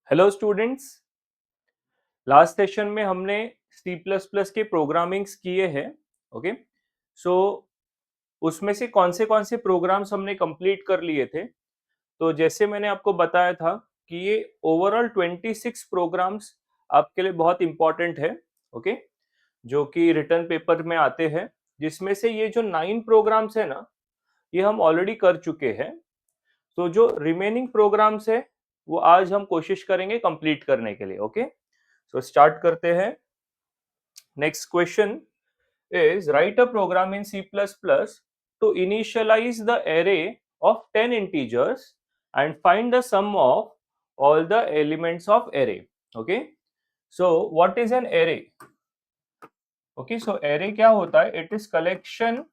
Hello students. Last session में हमने सी plus plus के प्रोग्रामिंग्स किए हैं। ओके, सो उसमें कौन से प्रोग्राम्स हमने कंप्लीट कर लिए थे। तो जैसे मैंने आपको बताया था कि ये ओवरऑल 26 प्रोग्राम्स आपके लिए बहुत इंपॉर्टेंट है। ओके, जो कि रिटर्न पेपर में आते हैं, जिसमें से ये जो 9 प्रोग्राम्स है ना, ये हम ऑलरेडी कर चुके हैं। तो जो रिमेनिंग प्रोग्राम्स है वो आज हम कोशिश करेंगे कंप्लीट करने के लिए। ओके, सो स्टार्ट करते हैं। Next question is write a program in C++ to initialize the array of 10 integers and find the sum of all the elements of array. Okay, so what is an array? Okay, so array क्या होता है? It is collection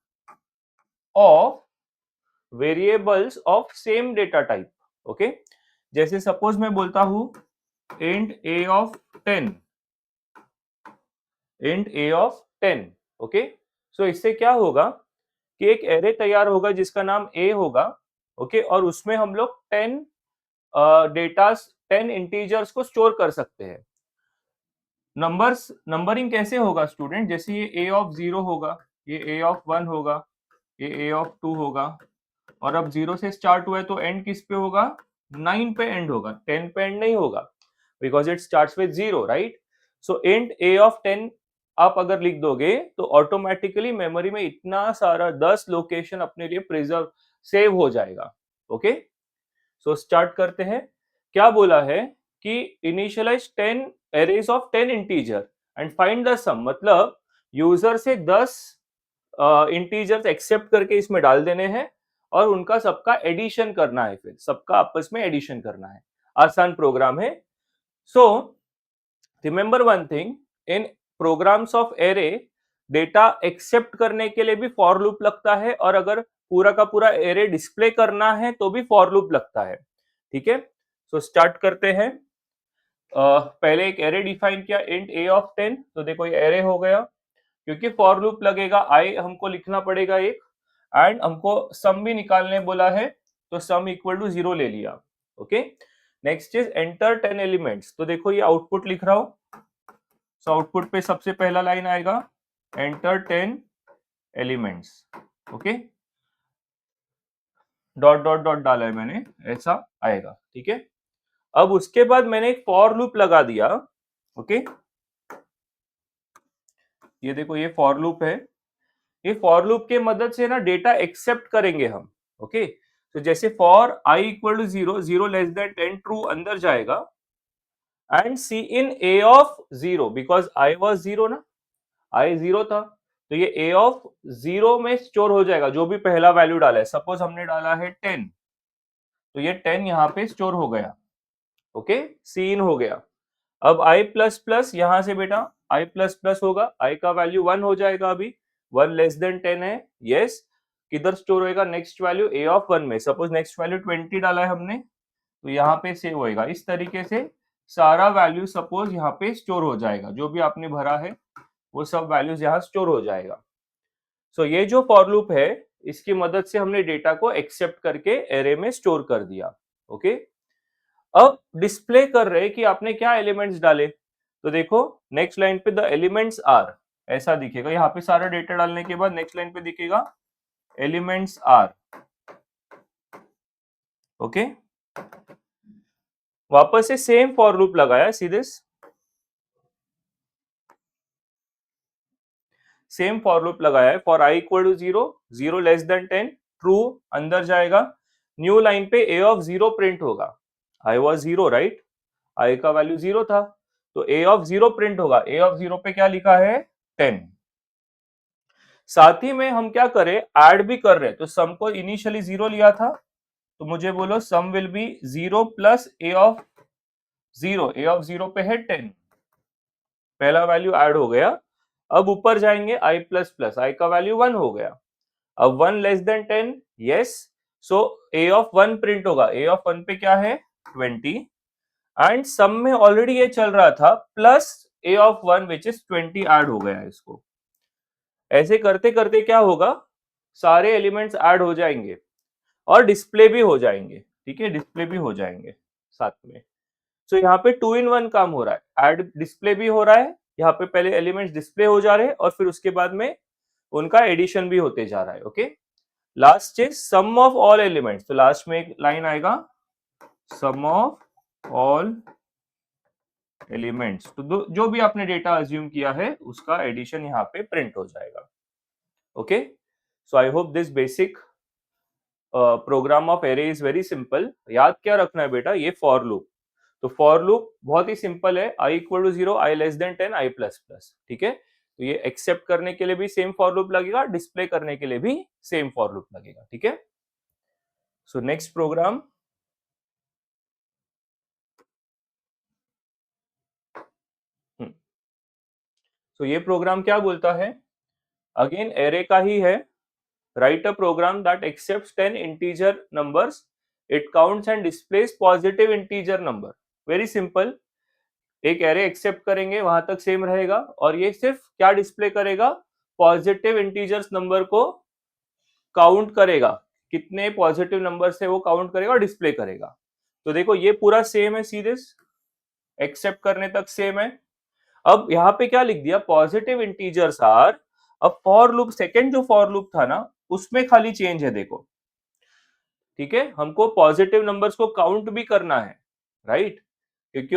of variables of same data type. Okay, जैसे suppose मैं बोलता हूँ int a of 10, int a of 10. Okay, सो इससे क्या होगा कि एक एरे तैयार होगा जिसका नाम a होगा। ओके, और उसमें हम लोग 10 डेटास 10 इंटीजर्स को स्टोर कर सकते हैं। नंबर्स नंबरिंग कैसे होगा स्टूडेंट? जैसे ये a ऑफ 0 होगा, ये a ऑफ 1 होगा, ये a ऑफ 2 होगा, और अब 0 से स्टार्ट हुआ है तो एंड किस पे होगा? 9 पे एंड होगा, 10 पे एंड नहीं होगा, because it starts with 0, right? So int a of 10 आप अगर लिख दोगे तो ऑटोमेटिकली मेमोरी में इतना सारा 10 लोकेशन अपने लिए प्रिजर्व सेव हो जाएगा। ओके, सो स्टार्ट करते हैं। क्या बोला है कि initialize 10 arrays of 10 integer and find the sum, मतलब यूजर से 10 इंटीजर्स एक्सेप्ट करके इसमें डाल देने हैं और उनका सबका एडिशन करना है, फिर सबका आपस में एडिशन करना है। आसान प्रोग्राम है। So remember one thing, in programs of array data accept करने के लिए भी फॉर लूप लगता है, और अगर पूरा का पूरा एरे डिस्प्ले करना है तो भी फॉर लूप लगता है। ठीक है, सो स्टार्ट करते हैं। पहले एक एरे डिफाइन किया इंट a ऑफ 10, तो देखो ये एरे हो गया। क्योंकि फॉर लूप लगेगा आई हमको लिखना पड़ेगा एक, एंड हमको सम भी निकालने बोला है, तो सम इक्वल टू 0 ले लिया। Okay, next is enter 10 elements, तो देखो ये आउटपुट लिख रहा हूं। सो आउटपुट पे सबसे पहला लाइन आएगा enter 10 elements. Okay, dot dot dot डाला है मैंने, ऐसा आएगा। ठीक है, अब उसके बाद मैंने एक फॉर लूप लगा दिया। ओके, ये देखो ये फॉर लूप है। ये फॉर लूप के मदद से ना डेटा एक्सेप्ट करेंगे हम। ओके, तो जैसे for i equal to 0, 0 less than 10 true अंदर जाएगा, and see in a of 0, because i was 0 ना, i 0 था, तो ये a ऑफ 0 में स्टोर हो जाएगा जो भी पहला वैल्यू डाला है। सपोज हमने डाला है 10, तो ये 10 यहाँ पे स्टोर हो गया। ओके, सी इन हो गया। अब i प्लस प्लस, यहां से बेटा i प्लस प्लस होगा, i का वैल्यू 1 हो जाएगा, अभी 1 लेस देन 10 है। यस, किधर स्टोर होएगा? नेक्स्ट वैल्यू a ऑफ 1 में। सपोज नेक्स्ट वैल्यू 20 डाला है हमने, तो यहाँ पे सेव होएगा। इस तरीके से सारा वैल्यू सपोज यहाँ पे स्टोर हो जाएगा, जो भी आपने भरा है वो सब वैल्यूज यहाँ स्टोर हो जाएगा। सो ये जो फॉर लूप है, इसकी मदद से हमने डेटा को एक्सेप्ट करके एरे में स्टोर कर दिया। ओके, अब डिस्प्ले कर रहे कि आपने क्या एलिमेंट्स डाले, तो देखो नेक्स्ट लाइन पे द एलिमेंट्स आर, ऐसा दिखेगा। यहाँ पे सारा डेटा डालने के बाद नेक्स्ट लाइन पे दिखेगा एलिमेंट्स आर। ओके, वापस से सेम फॉर लूप लगाया, सीधे सेम फॉर लूप लगाया है। For i equal to 0, 0 less than 10 true अंदर जाएगा। न्यू लाइन पे a ऑफ 0 प्रिंट होगा। i वॉज 0, राइट, i का वैल्यू 0 था, तो a ऑफ 0 प्रिंट होगा। a ऑफ 0 पे क्या लिखा है? 10। साथ ही में हम क्या करें, ऐड भी कर रहे हैं, तो सम को इनिशियली 0 लिया था, तो मुझे बोलो sum will be 0 plus a of 0। a of 0 पे है 10, पहला वैल्यू ऐड हो गया। अब ऊपर जाएंगे i प्लस प्लस, i का वैल्यू 1 हो गया। अब 1 less than 10, yes, so a of 1 print होगा। a ऑफ 1 पे क्या है? 20, एंड सम में ऑलरेडी ये चल रहा था, plus a of 1 which is 20 add हो गया इसको। ऐसे करते करते क्या होगा, सारे एलिमेंट्स ऐड हो जाएंगे और डिस्प्ले भी हो जाएंगे। ठीक है, डिस्प्ले भी हो जाएंगे साथ में। सो यहाँ पे 2 in 1 काम हो रहा है, ऐड डिस्प्ले भी हो रहा है, यहाँ पे पहले एलिमेंट्स डिस्प्ले हो जा रहे हैं और फिर उसके बाद में उनका एडिशन भी होते जा रहा है। Okay, last is sum of all elements, तो लास्ट में एक लाइन आएगा सम ऑफ ऑल एलिमेंट्स, तो जो भी आपने डेटा अज्यूम किया है उसका एडिशन यहाँ पे प्रिंट हो जाएगा। Okay, so I hope this basic program of array is very simple. याद क्या रखना है बेटा, ये फॉर लूप, तो फॉर लूप बहुत ही सिंपल है, i equal to 0, i less than 10, i plus plus. ठीक है, तो ये एक्सेप्ट करने के लिए भी सेम फॉर लूप लगेगा, डिस्प्ले करने के लिए भी सेम फॉर लूप लगेगा। ठीक है, सो नेक्स्ट प्रोग्राम, तो ये प्रोग्राम क्या बोलता है, अगेन एरे का ही है, write a program that accepts 10 integer numbers, it counts and displays positive integer number. Very simple, एक एरे एक्सेप्ट करेंगे वहां तक सेम रहेगा और ये सिर्फ क्या डिस्प्ले करेगा, पॉजिटिव इंटीजर्स नंबर को काउंट करेगा, कितने पॉजिटिव नंबर से वो काउंट करेगा और डिस्प्ले करेगा। तो देखो ये पूरा सेम है, सीधे एक्सेप्ट करने तक सेम है। अब यहाँ पे क्या लिख दिया, पॉजिटिव इंटीजर्स आर, अब फॉर लूप सेकंड जो फॉर लूप था ना उसमें खाली चेंज है, देखो। ठीक है, हमको पॉजिटिव नंबर्स को काउंट भी करना है, राइट, क्योंकि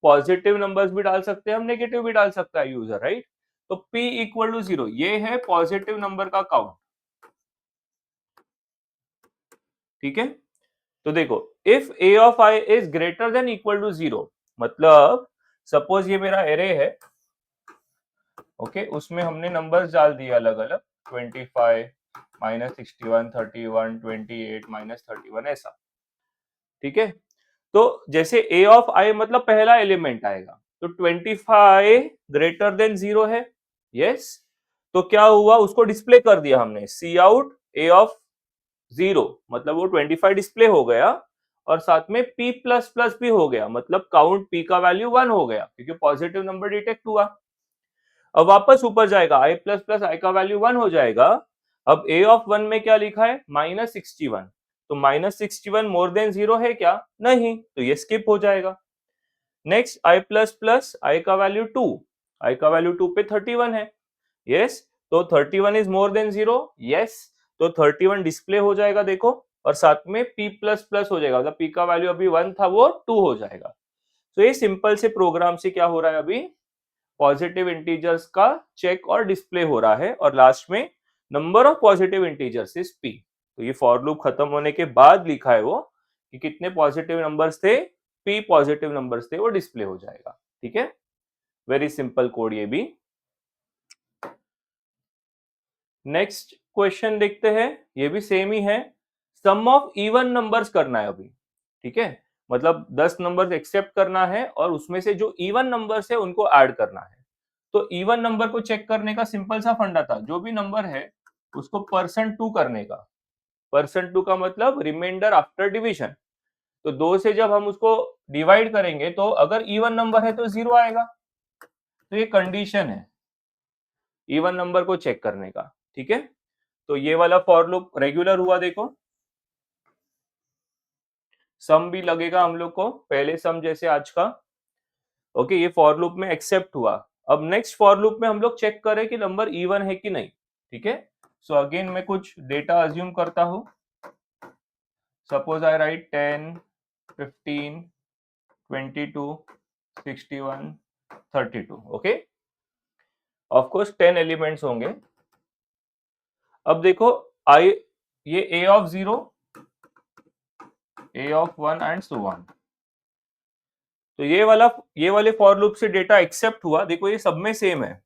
पॉजिटिव नंबर्स भी डाल सकते हैं हम, नेगेटिव भी डाल सकता है यूजर, राइट। तो p इक्वल टू 0 ये है पॉजिटिव नंबर का काउंट। ठीक है, तो देखो if a of i is greater than equal to 0, मतलब सपोज ये मेरा एरे है, ओके, उसमें हमने नंबर्स डाल दिए अलग अलग, 25 -61 31 28 -31 ऐसा। ठीक है, तो जैसे a ऑफ i मतलब पहला एलिमेंट आएगा, तो 25 ग्रेटर देन 0 है, यस, तो क्या हुआ, उसको डिस्प्ले कर दिया हमने, सी आउट a ऑफ 0, मतलब वो 25 डिस्प्ले हो गया और साथ में p प्लस प्लस भी हो गया, मतलब काउंट p का वैल्यू 1 हो गया क्योंकि पॉजिटिव नंबर डिटेक्ट हुआ। अब वापस ऊपर जाएगा, i प्लस प्लस i का वैल्यू 1 हो जाएगा। अब a ऑफ 1 में क्या लिखा है, -61, तो -61 मोर देन 0 है क्या, नहीं, तो ये स्किप हो जाएगा। Next i plus plus i का वैल्यू 2, i का वैल्यू 2 पे 31 है, यस, तो 31 इज मोर देन 0, यस, तो 31 डिस्प्ले हो जाएगा, देखो, और साथ में p प्लस प्लस हो जाएगा, मतलब p का वैल्यू अभी 1 था वो 2 हो जाएगा। तो ये सिंपल से प्रोग्राम से क्या हो रहा है, अभी पॉजिटिव इंटीजर्स का चेक और डिस्प्ले हो रहा है और लास्ट में number of positive integers is p। तो ये फॉर लूप खत्म होने के बाद लिखा है वो कि कितने पॉजिटिव नंबर्स थे, p पॉजिटिव नंबर्स थे, वो डिस्प्ले हो जाएगा। ठीक है, वेरी सिंपल कोड ये भी। नेक्स्ट क्वेश्चन देखते हैं, ये भी सेम ही है, सम ऑफ इवन नंबर्स करना है अभी। ठीक है, मतलब 10 नंबर्स एक्सेप्ट करना है और उसमें से जो इवन नंबर्स है उनको ऐड करना है। तो इवन नंबर को चेक करने का सिंपल सा फंडा था, जो भी नंबर है उसको %2 करने का। %2 का मतलब रिमाइंडर आफ्टर डिवीजन, तो 2 से जब हम उसको डिवाइड करेंगे तो अगर इवन नंबर है तो 0 आएगा, तो ये कंडीशन है इवन नंबर को चेक करने का। ठीक है, तो ये वाला फॉर लूप रेगुलर हुआ, देखो सम भी लगेगा हम लोग को, पहले सम जैसे आज का। ओके, ये फॉर लूप में एक्सेप्ट हुआ। अब नेक्स्ट फॉर लूप में हम लोग चेक करें कि नंबर इवन है कि नहीं। ठीक है, सो अगेन मैं कुछ डेटा अज्यूम करता हूं, suppose I right 10 15 22 61 32। Okay, of course 10 elements होंगे। अब देखो आई, ये a of 0, a of 1 and so on, तो ये वाले फॉर लूप से डेटा एक्सेप्ट हुआ, देखो ये सब में सेम है।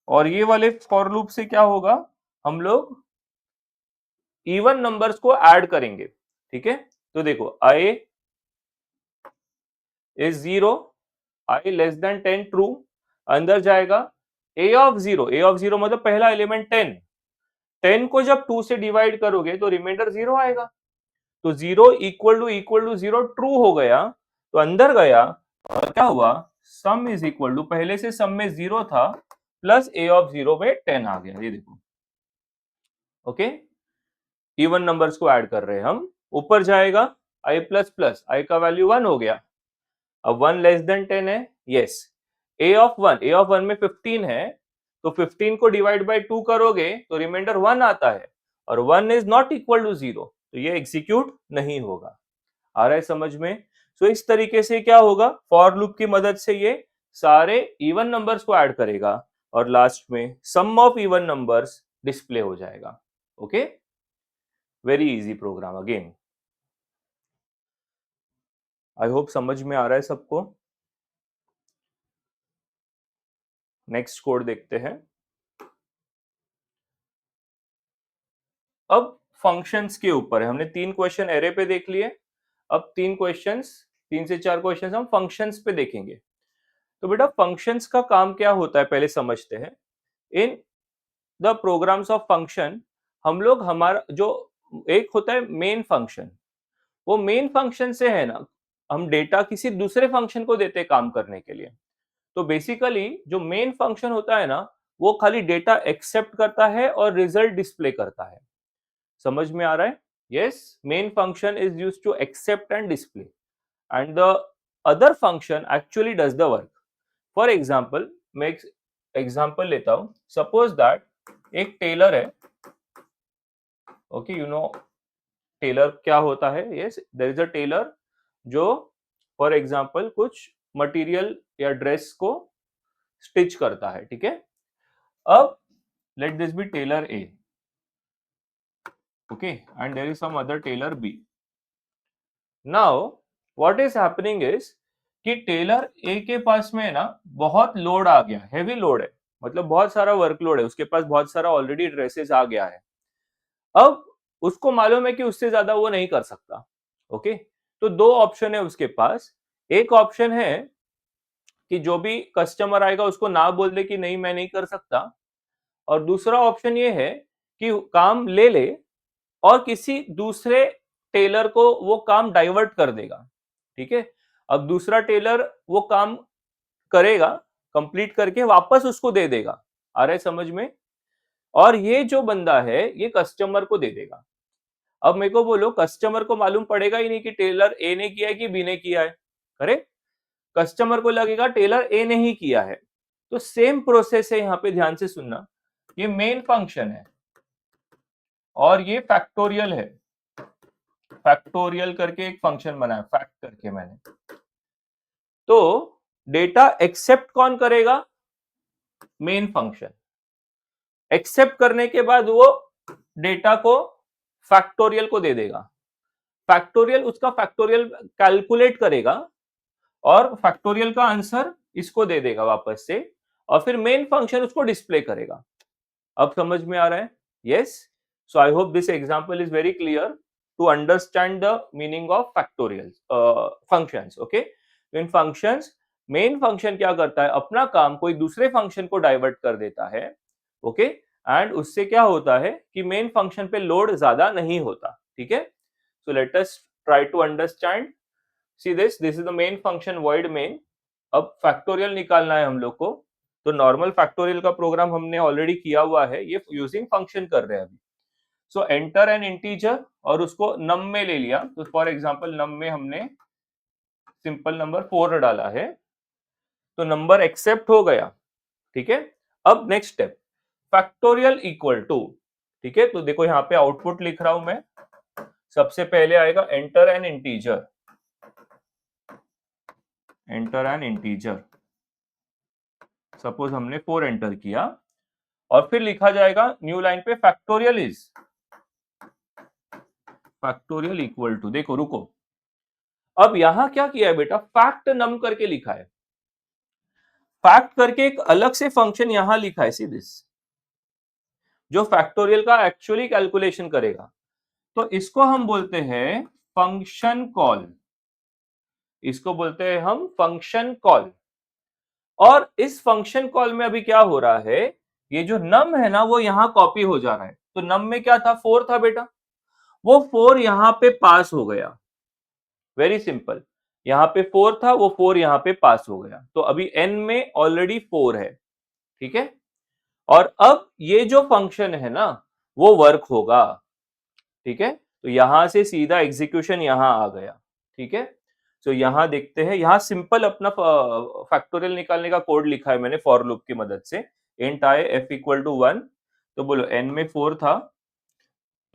और ये वाले फॉर लूप से क्या होगा, हम लोग इवन नंबर्स को ऐड करेंगे। ठीक है, तो देखो i is 0, i less than 10 true, अंदर जाएगा a ऑफ 0 मतलब पहला एलिमेंट 10, 10 को जब 2 से डिवाइड करोगे तो रिमाइंडर 0 आएगा, तो 0 इक्वल टू 0 ट्रू हो गया, तो अंदर गया और क्या हुआ, सम इज इक्वल टू, पहले से सम में 0 था प्लस a ऑफ 0 में 10 आ गया, ये देखो। ओके, इवन नंबर्स को ऐड कर रहे हैं हम, ऊपर जाएगा i प्लस प्लस i का वैल्यू 1 हो गया। अब 1 लेस देन 10 है, यस। a ऑफ 1 में 15 है, तो 15 को डिवाइड बाय 2 करोगे तो रिमाइंडर 1 आता है, और 1 इज नॉट इक्वल टू 0, तो ये एग्जीक्यूट नहीं होगा। आ रहा है समझ में? सो इस तरीके से क्या होगा, फॉर लूप की मदद से ये सारे इवन नंबर्स को ऐड करेगा और लास्ट में sum of even numbers display हो जाएगा। Okay, very easy program again. I hope समझ में आ रहा है सबको। नेक्स्ट कोड देखते हैं। अब फंक्शंस के ऊपर है, हमने 3 क्वेश्चन एरे पे देख लिए, अब 3 से 4 क्वेश्चन हम फंक्शंस पे देखेंगे। तो बेटा फंक्शंस का काम क्या होता है पहले समझते हैं। In the programs of function हम लोग हमारा जो एक होता है मेन फंक्शन, वो मेन फंक्शन से है ना हम डेटा किसी दूसरे फंक्शन को देते हैं काम करने के लिए। तो बेसिकली जो मेन फंक्शन होता है ना, वो खाली डेटा एक्सेप्ट करता है और रिजल्ट डिस्प्ले करता है। समझ में आ रहा है? Yes, main function is used to accept and display, and the other function actually does the work. For example, मैं एक एग्जाम्पल लेता हूं। सपोज दैट एक टेलर है, ओके, यू नो टेलर क्या होता है। Yes, there is a tailor जो फॉर एग्जाम्पल कुछ मटेरियल या ड्रेस को स्टिच करता है, ठीक है। अब let this be tailor A, okay, and there is some other Taylor B. Now what is happening is कि टेलर ए के पास में ना बहुत लोड आ गया, हेवी लोड है, मतलब बहुत सारा वर्कलोड है, उसके पास बहुत सारा ऑलरेडी ड्रेसेस आ गया है। अब उसको मालूम है कि उससे ज्यादा वो नहीं कर सकता। ओके, तो दो ऑप्शन है उसके पास। एक ऑप्शन है कि जो भी कस्टमर आएगा उसको ना बोल दे कि नहीं मैं नहीं कर सकता, और दूसरा ऑप्शन ये है कि काम ले ले और किसी दूसरे टेलर को वो काम डाइवर्ट कर देगा। ठीक है, अब दूसरा टेलर वो काम करेगा, कंप्लीट करके वापस उसको दे देगा। आ रहा है समझ में? और ये जो बंदा है ये कस्टमर को दे देगा। अब मेरे को बोलो, कस्टमर को मालूम पड़ेगा ही नहीं कि टेलर ए ने किया है कि बी ने किया है, करेक्ट? कस्टमर को लगेगा टेलर ए ने ही किया है। तो सेम प्रोसेस है यहाँ पे, ध्यान से सुनना। ये मेन फंक्शन है और ये फैक्टोरियल है। फैक्टोरियल करके एक फंक्शन बनाया, फैक्ट करके मैंने। तो डेटा एक्सेप्ट कौन करेगा? Main function. एक्सेप्ट करने के बाद वो डेटा को फैक्टोरियल को दे देगा। फैक्टोरियल उसका फैक्टोरियल कैलकुलेट करेगा और फैक्टोरियल का आंसर इसको दे देगा वापस से, और फिर मेन फंक्शन उसको डिस्प्ले करेगा। अब समझ में आ रहा है? Yes, so I hope this example is very clear to understand the meaning of factorial functions. Okay, in functions main function क्या करता है, अपना काम कोई दूसरे फंक्शन को डाइवर्ट कर देता है। ओके, एंड उससे क्या होता है कि मेन फंक्शन पे लोड ज्यादा नहीं होता। ठीक है, so let us try to understand. See this is the main function void main। अब फैक्टोरियल निकालना है हम लोग को, तो नॉर्मल फैक्टोरियल का प्रोग्राम हमने ऑलरेडी किया हुआ है, ये यूजिंग फंक्शन कर रहे हैं अभी। सो एंटर एन इंटीजर और उसको नम में ले लिया, तो फॉर एग्जांपल नम में हमने सिंपल नंबर 4 डाला है, तो नंबर एक्सेप्ट हो गया। ठीक है, अब next step, factorial equal to. ठीक है, तो देखो यहाँ पे आउटपुट लिख रहा हूं मैं। सबसे पहले आएगा enter N integer, enter N integer. Suppose हमने 4 एंटर किया, और फिर लिखा जाएगा न्यू लाइन पे फैक्टोरियल इक्वल टू। देखो रुको, अब यहां क्या किया है बेटा, फैक्ट नम करके लिखा है। फैक्ट करके एक अलग से फंक्शन यहां लिखा है, सी दिस, जो फैक्टोरियल का एक्चुअली कैलकुलेशन करेगा। तो इसको हम बोलते हैं फंक्शन कॉल, इसको बोलते हैं हम फंक्शन कॉल। और इस फंक्शन कॉल में अभी क्या हो रहा है, ये जो नम है ना वो यहां कॉपी हो जा रहा है। तो नम में क्या था, 4 था बेटा, वो 4 यहां पे पास हो गया। वेरी सिंपल, यहां पे 4 था, वो 4 यहां पे पास हो गया, तो अभी n में ऑलरेडी 4 है। ठीक है, और अब ये जो फंक्शन है ना वो वर्क होगा। ठीक है, तो यहां से सीधा एग्जीक्यूशन यहां आ गया, ठीक है। तो यहां देखते हैं, यहां सिंपल अपना फैक्टोरियल निकालने का कोड लिखा है मैंने फॉर लूप की मदद से। Int i f equal to 1, तो बोलो n में 4 था,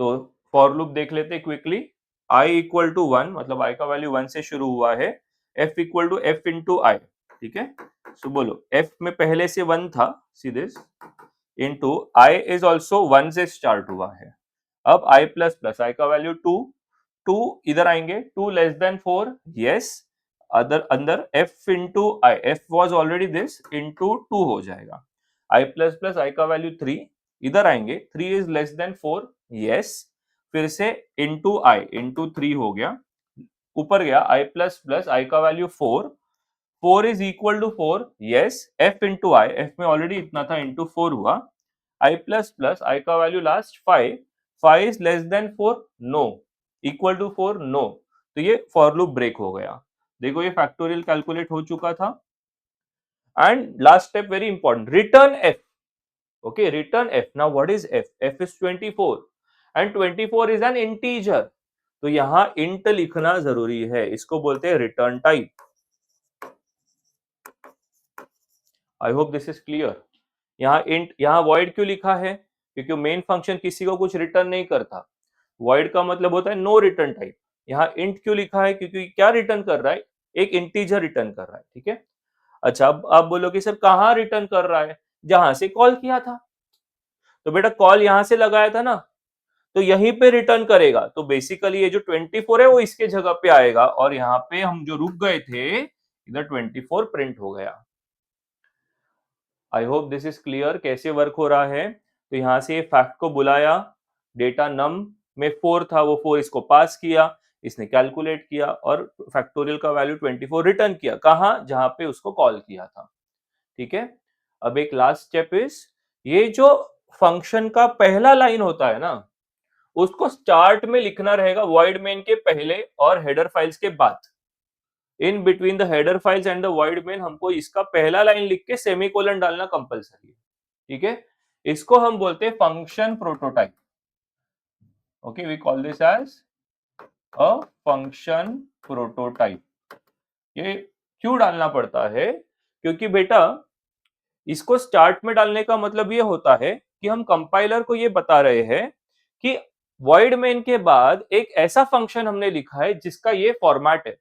तो फॉर लूप देख लेते क्विकली। i इक्वल टू 1 मतलब i का वैल्यू 1 से शुरू हुआ है, f equal to f into i, ठीक है। सो बोलो f में पहले से 1 था, see this, into i is also 1 से स्टार्ट हुआ है। अब i प्लस प्लस i का वैल्यू 2, 2 इधर आएंगे, 2 लेस देन 4, यस, अदर अंदर f into i, f was already this, into 2 हो जाएगा। i प्लस प्लस i का वैल्यू 3, इधर आएंगे, 3 इज लेस देन 4, यस, फिर से इंटू आई, इंटू 3 हो गया, ऊपर गया i प्लस प्लस i का value 4, 4 is equal to 4, yes, f into i, f में ऑलरेडी इतना था, इंटू 4 हुआ, i प्लस प्लस i का value last 5, 5 is less than 4, no, equal to 4, no. तो ये फॉर लूप ब्रेक हो गया। देखो ये फैक्टोरियल कैलकुलेट हो चुका था। And last step very important, return f, okay, return f. Now what is f? f is 24 and 24 is an integer, तो यहां int लिखना जरूरी है, इसको बोलते हैं return type. I hope this is clear. यहाँ int, यहाँ void क्यों लिखा है? क्योंकि मेन फंक्शन किसी को कुछ रिटर्न नहीं करता, void का मतलब होता है नो रिटर्न टाइप। यहाँ int क्यों लिखा है? क्योंकि क्या रिटर्न कर रहा है? एक इंटीजर रिटर्न कर रहा है, ठीक है। अच्छा, अब आप बोलो कि सर कहाँ रिटर्न कर रहा है? जहां से कॉल किया था, तो बेटा कॉल यहां से लगाया था ना, तो यहीं पे रिटर्न करेगा। तो बेसिकली ये जो 24 है वो इसके जगह पे आएगा, और यहाँ पे हम जो रुक गए थे, इधर 24 प्रिंट हो गया। I hope this is clear कैसे वर्क हो रहा है। तो यहाँ से फैक्ट को बुलाया, डेटा नम में 4 था, वो 4 इसको पास किया, इसने कैलकुलेट किया और फैक्टोरियल का वैल्यू 24 रिटर्न किया, कहाँ? जहां पे उसको कॉल किया था, ठीक है। अब एक लास्ट स्टेप इज, ये जो फंक्शन का पहला लाइन होता है ना, उसको स्टार्ट में लिखना रहेगा void main के पहले और हेडर फाइल्स के बाद। In between the header files and the void main हमको इसका पहला लाइन लिख के सेमीकोलन डालना कंपलसरी है, ठीक है। इसको हम बोलते हैं function prototype. Okay, we call this as a function prototype. ये क्यों डालना पड़ता है? क्योंकि बेटा इसको स्टार्ट में डालने का मतलब ये होता है कि हम कंपाइलर को ये बता रहे हैं कि void main के बाद एक ऐसा फंक्शन हमने लिखा है जिसका ये फॉर्मेट है।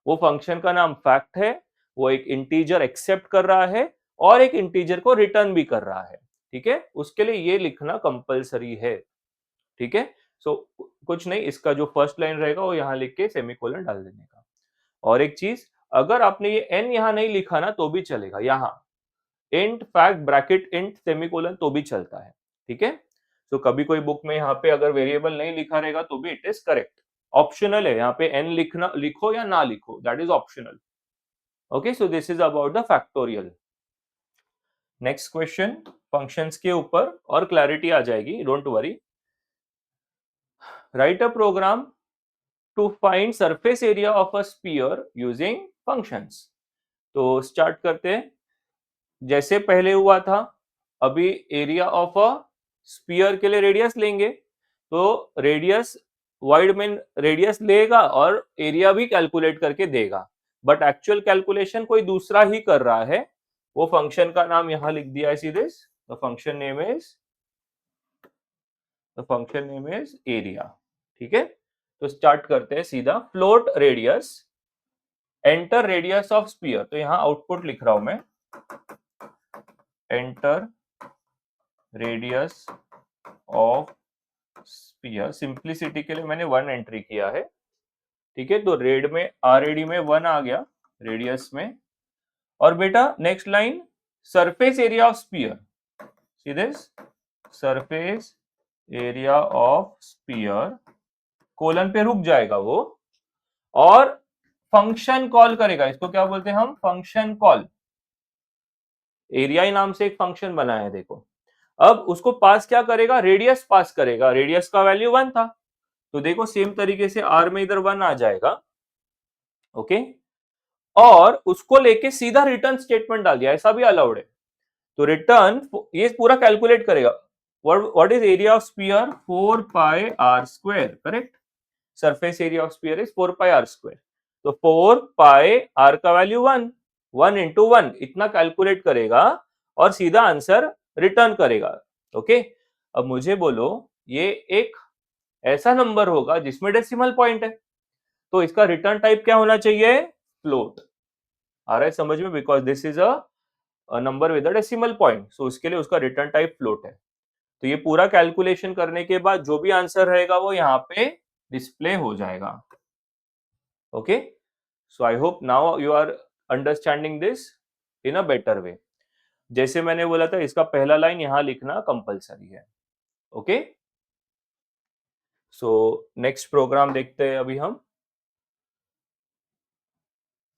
वो फंक्शन का नाम फैक्ट है, वो एक इंटीजर एक्सेप्ट कर रहा है और एक इंटीजर को रिटर्न भी कर रहा है, ठीक है। उसके लिए ये लिखना कंपलसरी है, ठीक है। सो कुछ नहीं, इसका जो फर्स्ट लाइन रहेगा वो यहाँ लिख के सेमीकोलन डाल देने का। और एक चीज, अगर आपने ये एन यहाँ नहीं लिखा ना तो भी चलेगा, यहाँ int fact bracket int semicolon तो भी चलता है, ठीक है। तो कभी कोई बुक में यहाँ पे अगर वेरिएबल नहीं लिखा रहेगा तो भी इट इज करेक्ट, ऑप्शनल है, यहाँ पे एन लिखना, लिखो या ना लिखो, that is optional. Okay, so this is about the factorial. Next question functions के ऊपर और क्लैरिटी आ जाएगी, don't worry. Write a program to find surface area of a sphere using functions. तो स्टार्ट करते हैं, जैसे पहले हुआ था। अभी एरिया ऑफ अ स्फीयर के लिए रेडियस लेंगे, तो रेडियस वाइड मेन रेडियस लेगा और एरिया भी कैलकुलेट करके देगा, बट एक्चुअल कैलकुलेशन कोई दूसरा ही कर रहा है। वो फंक्शन का नाम यहां लिख दिया है सीधे, the function name is area, ठीक है। तो स्टार्ट करते हैं सीधा, float radius enter radius of sphere, तो यहां आउटपुट लिख रहा हूं मैं, enter radius of sphere, simplicity के लिए मैंने 1 एंट्री किया है, ठीक है। तो रेड में आरएडी में 1 आ गया रेडियस में। और बेटा next line, surface area of sphere, सीधे surface area of sphere, colon पे रुक जाएगा वो और फंक्शन कॉल करेगा। इसको क्या बोलते हैं हम? Function call. एरिया ही नाम से एक फंक्शन बना है, देखो। अब उसको पास क्या करेगा? रेडियस पास करेगा, रेडियस का वैल्यू 1 था, तो देखो सेम तरीके से आर में इधर 1 आ जाएगा, ओके। और उसको लेके सीधा रिटर्न स्टेटमेंट डाल दिया, ऐसा भी अलाउड है। तो रिटर्न ये पूरा कैलकुलेट करेगा, what is area of sphere? 4 pi r square, correct? Surface area of sphere is 4 pi r square. तो 4 pi r का वैल्यू 1, 1 into 1 इतना कैलकुलेट करेगा और सीधा आंसर रिटर्न करेगा. ओके, अब मुझे बोलो ये एक ऐसा नंबर होगा जिसमें डेसिमल पॉइंट है, तो इसका रिटर्न टाइप क्या होना चाहिए? फ्लोट. आ रहा है समझ में? Because this is a number with a decimal point, so उसके लिए उसका रिटर्न टाइप फ्लोट है. तो ये पूरा कैलकुलेशन करने के बाद जो भी आंसर रहेगा वो यहाँ पे डिस्प्ले हो जाएगा. Okay, so I hope now you are understanding this in a better way. जैसे मैंने बोला था इसका पहला लाइन यहाँ लिखना कंपलसरी है. ओके, सो नेक्स्ट प्रोग्राम देखते हैं अभी हम.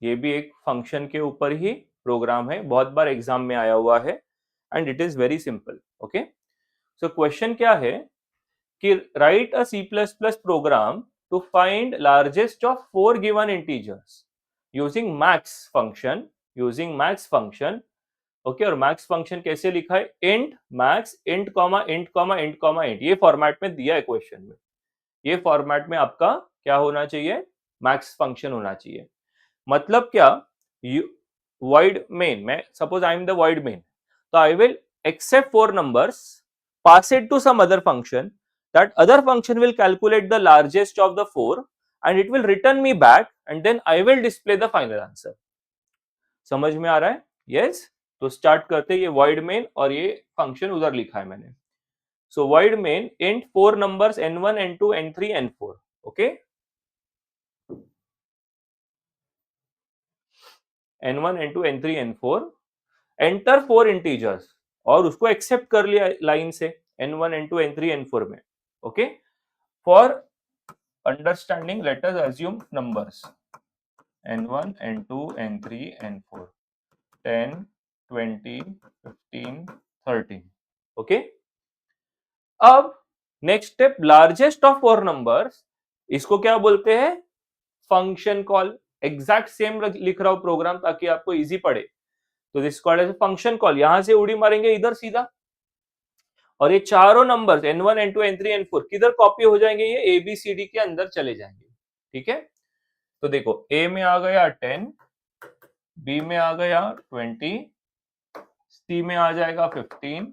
ये भी एक फंक्शन के ऊपर ही प्रोग्राम है, बहुत बार एग्जाम में आया हुआ है and it is very simple. Okay, so question क्या है कि write a C plus plus program to find largest of 4 given integers using max function. Okay, और मैक्स फंक्शन कैसे लिखा है? Int max int comma int comma int comma int, ये format में दिया है क्वेश्चन में. ये फॉर्मेट में आपका क्या होना चाहिए? मैक्स फंक्शन होना चाहिए. मतलब क्या? void main, मैं suppose I am the void main, so I will accept 4 numbers, pass it to some other function, that other function will calculate the largest of the 4 and it will return me back and then I will display the final answer. समझ में आ रहा है? yes, तो start करते ये void main और ये फंक्शन उधर लिखा है मैंने. so void main int 4 numbers n1 n2 n3 n4. okay, n1 n2 n3 n4, enter 4 integers और उसको एक्सेप्ट कर लिया लाइन से n1 n2 n3 n4 में. Okay, for understanding let us assume numbers n1 n2 n3 n4, 10 20 15 13. Okay, अब next step, largest of 4 numbers, इसको क्या बोलते हैं? Function call. एग्जैक्ट सेम लिख रहा हूं प्रोग्राम ताकि आपको इजी पड़े. तो this called as function call. यहां से उड़ी मारेंगे इधर सीधा और ये चारों numbers n1 n2 n3 n4 किधर कॉपी हो जाएंगे? ये ABCD के अंदर चले जाएंगे. ठीक है, तो देखो A में आ गया 10, B में आ गया 20, C में आ जाएगा 15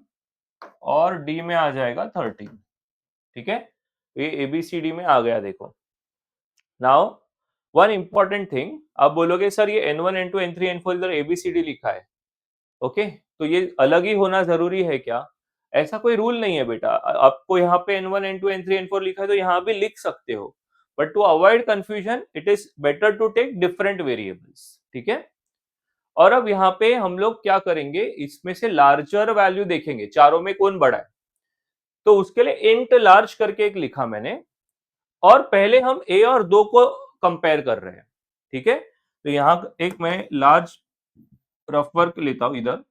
और D में आ जाएगा 13. ठीक है, ये ABCD में आ गया. देखो नाउ वन इंपॉर्टेंट थिंग, आप बोलोगे सर ये n1 n2 n3 n4 इधर ABCD लिखा है. ओके, तो ये अलग ही होना जरूरी है क्या? ऐसा कोई रूल नहीं है बेटा. आपको यहाँ पे n1 n2 n3 n4 लिखा है तो यहाँ भी लिख सकते हो, but to avoid confusion it is better to take different variables. ठीक है, और अब यहाँ पे हम लोग क्या करेंगे? इसमें से लार्जर वैल्यू देखेंगे, चारों में कौन बड़ा है. तो उसके लिए इंट लार्ज करके एक लिखा मैंने, और पहले हम a और 2 को कंपेयर कर रहे हैं. ठीक है, तो यहाँ एक मैं लार्ज रफ वर्क लेता हूं इधर,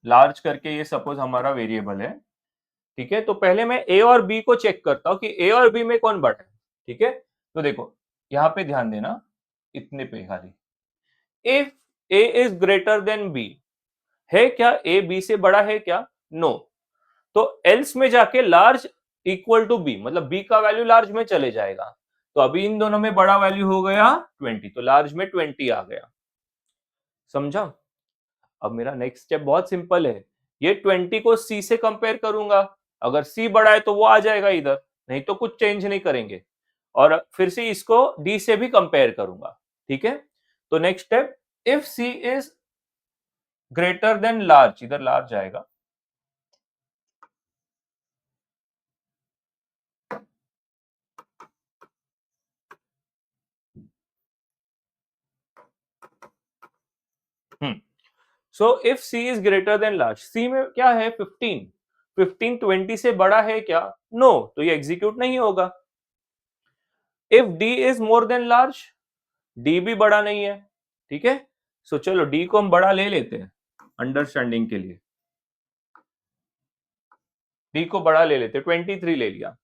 लार्ज करके, ये सपोज हमारा वेरिएबल है. ठीक है, तो पहले मैं ए और बी को चेक करता हूं कि ए और बी में कौन बड़ा है. ठीक है, तो देखो यहां पे ध्यान देना इतने पे खाली. If A is greater than B, है क्या ए बी से बड़ा है क्या? नो. तो एल्स में जाके लार्ज इक्वल टू बी, मतलब बी का वैल्यू लार्ज में चले जाएगा. तो अभी इन दोनों में बड़ा वैल्यू हो गया 20, तो लार्ज में 20 आ गया. समझा? अब मेरा नेक्स्ट स्टेप बहुत सिंपल है. ये 20 को C से कंपेयर करूंगा, अगर C बड़ा है तो वो आ जाएगा इधर, नहीं तो कुछ चेंज नहीं करेंगे. और फिर से इसको D से भी कंपेयर करूंगा. ठीक है, तो next step, if C is greater then large, इधर लार्ज आएगा. So if C is greater then large, C में क्या है? 15. 15 20 से बड़ा है क्या? नो, तो ये एग्जीक्यूट नहीं होगा. If D is more then large, D भी बड़ा नहीं है. ठीक है, सो चलो D को हम बड़ा ले लेते हैं अंडरस्टैंडिंग के लिए. D को बड़ा ले लेते, 23 ले लिया.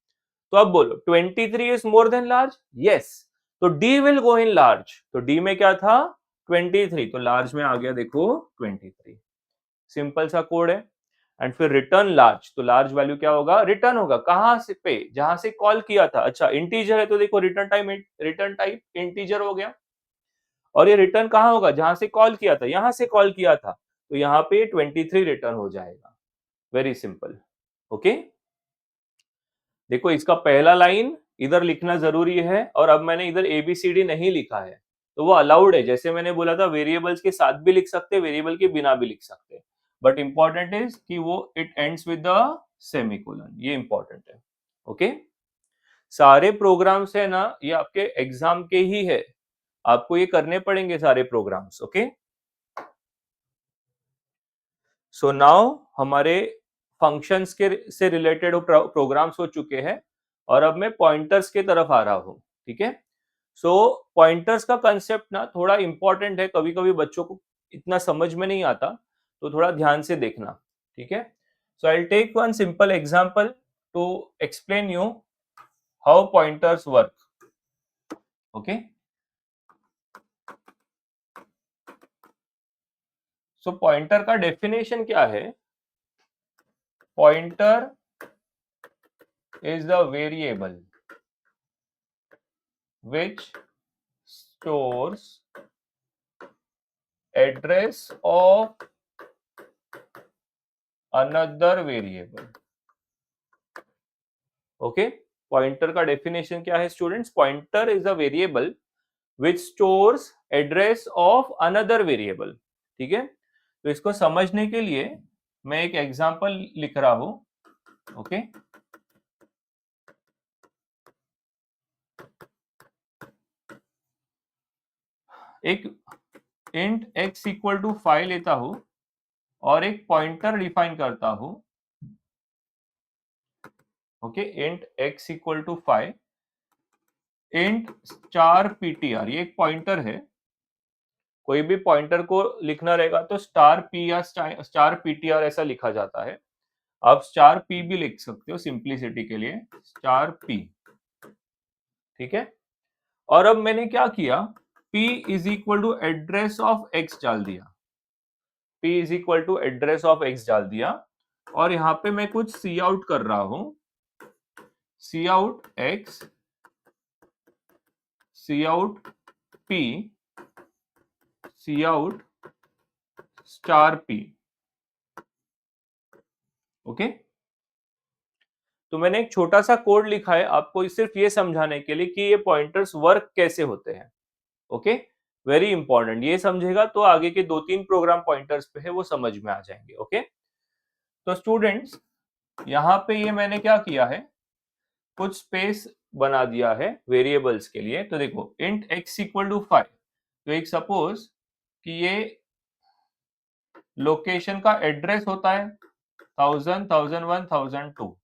तो अब बोलो 23 is more then large? Yes, तो D will go in large. तो D में क्या था? 23, तो लार्ज में आ गया देखो 23. सिंपल सा कोड है. एंड फिर रिटर्न लार्ज, तो लार्ज वैल्यू क्या होगा, रिटर्न होगा कहां से पे, जहां से कॉल किया था। अच्छा इंटीजर है तो देखो रिटर्न टाइप इंटीजर हो गया, और ये रिटर्न कहां होगा, जहां से कॉल किया था, यहां से कॉल किया था, तो यहाँ पे 23 रिटर्न हो जाएगा। Very simple. ओके, देखो इसका पहला लाइन इधर लिखना जरूरी है, और अब मैंने इधर एबीसीडी नहीं लिखा है, तो वो अलाउड है। जैसे मैंने बोला था वेरिएबल्स के साथ भी लिख सकते, वेरिएबल के बिना भी लिख सकते, बट इंपॉर्टेंट इज कि वो it ends with the semicolon, ये इंपॉर्टेंट है। ओके, सारे प्रोग्राम्स है ना, ये आपके एग्जाम के ही है, आपको ये करने पड़ेंगे सारे प्रोग्राम्स। ओके, सो नाउ हमारे फंक्शंस के से रिलेटेड प्रोग्राम्स हो चुके हैं, और अब मैं पॉइंटर्स के तरफ आ रहा हूं। ठीक है, सो पॉइंटर्स का कंसेप्ट ना थोड़ा इंपॉर्टेंट है, कभी कभी बच्चों को इतना समझ में नहीं आता, तो थोड़ा ध्यान से देखना। ठीक है, so I will take one simple example to explain you how pointers work. Okay, so pointer का डेफिनेशन क्या है, pointer is the variable which stores address of another variable. Okay, pointer का डेफिनेशन क्या है students, pointer is a variable which stores address of another variable. ठीक है, तो इसको समझने के लिए मैं एक एग्जांपल लिख रहा हूं। ओके, एक इंट x इक्वल टू 5 लेता हूं, और एक पॉइंटर डिफाइन करता हूं। Okay, int x equal to 5, int star PTR, ये एक पॉइंटर है, कोई भी पॉइंटर को लिखना रहेगा तो स्टार पी या स्टार पीटीआर ऐसा लिखा जाता है। आप स्टार पी भी लिख सकते हो सिंप्लिसिटी के लिए, स्टार पी। ठीक है, और अब मैंने क्या किया, p is equal to address of x डाल दिया, p is equal to address of x डाल दिया, और यहाँ पे मैं कुछ सी आउट कर रहा हूं, सी आउट x, सी आउट p, सी आउट स्टार p। ओके, तो मैंने एक छोटा सा कोड लिखा है आपको सिर्फ ये समझाने के लिए कि ये पॉइंटर्स वर्क कैसे होते हैं। ओके, वेरी इंपॉर्टेंट, ये समझेगा तो आगे के 2-3 प्रोग्राम पॉइंटर्स पे है वो समझ में आ जाएंगे। ओके, तो स्टूडेंट्स यहाँ पे ये मैंने क्या किया है, कुछ स्पेस बना दिया है वेरिएबल्स के लिए। तो देखो इंट x इक्वल टू 5, तो एक सपोज कि ये लोकेशन का एड्रेस होता है 1000, 1001, 1002।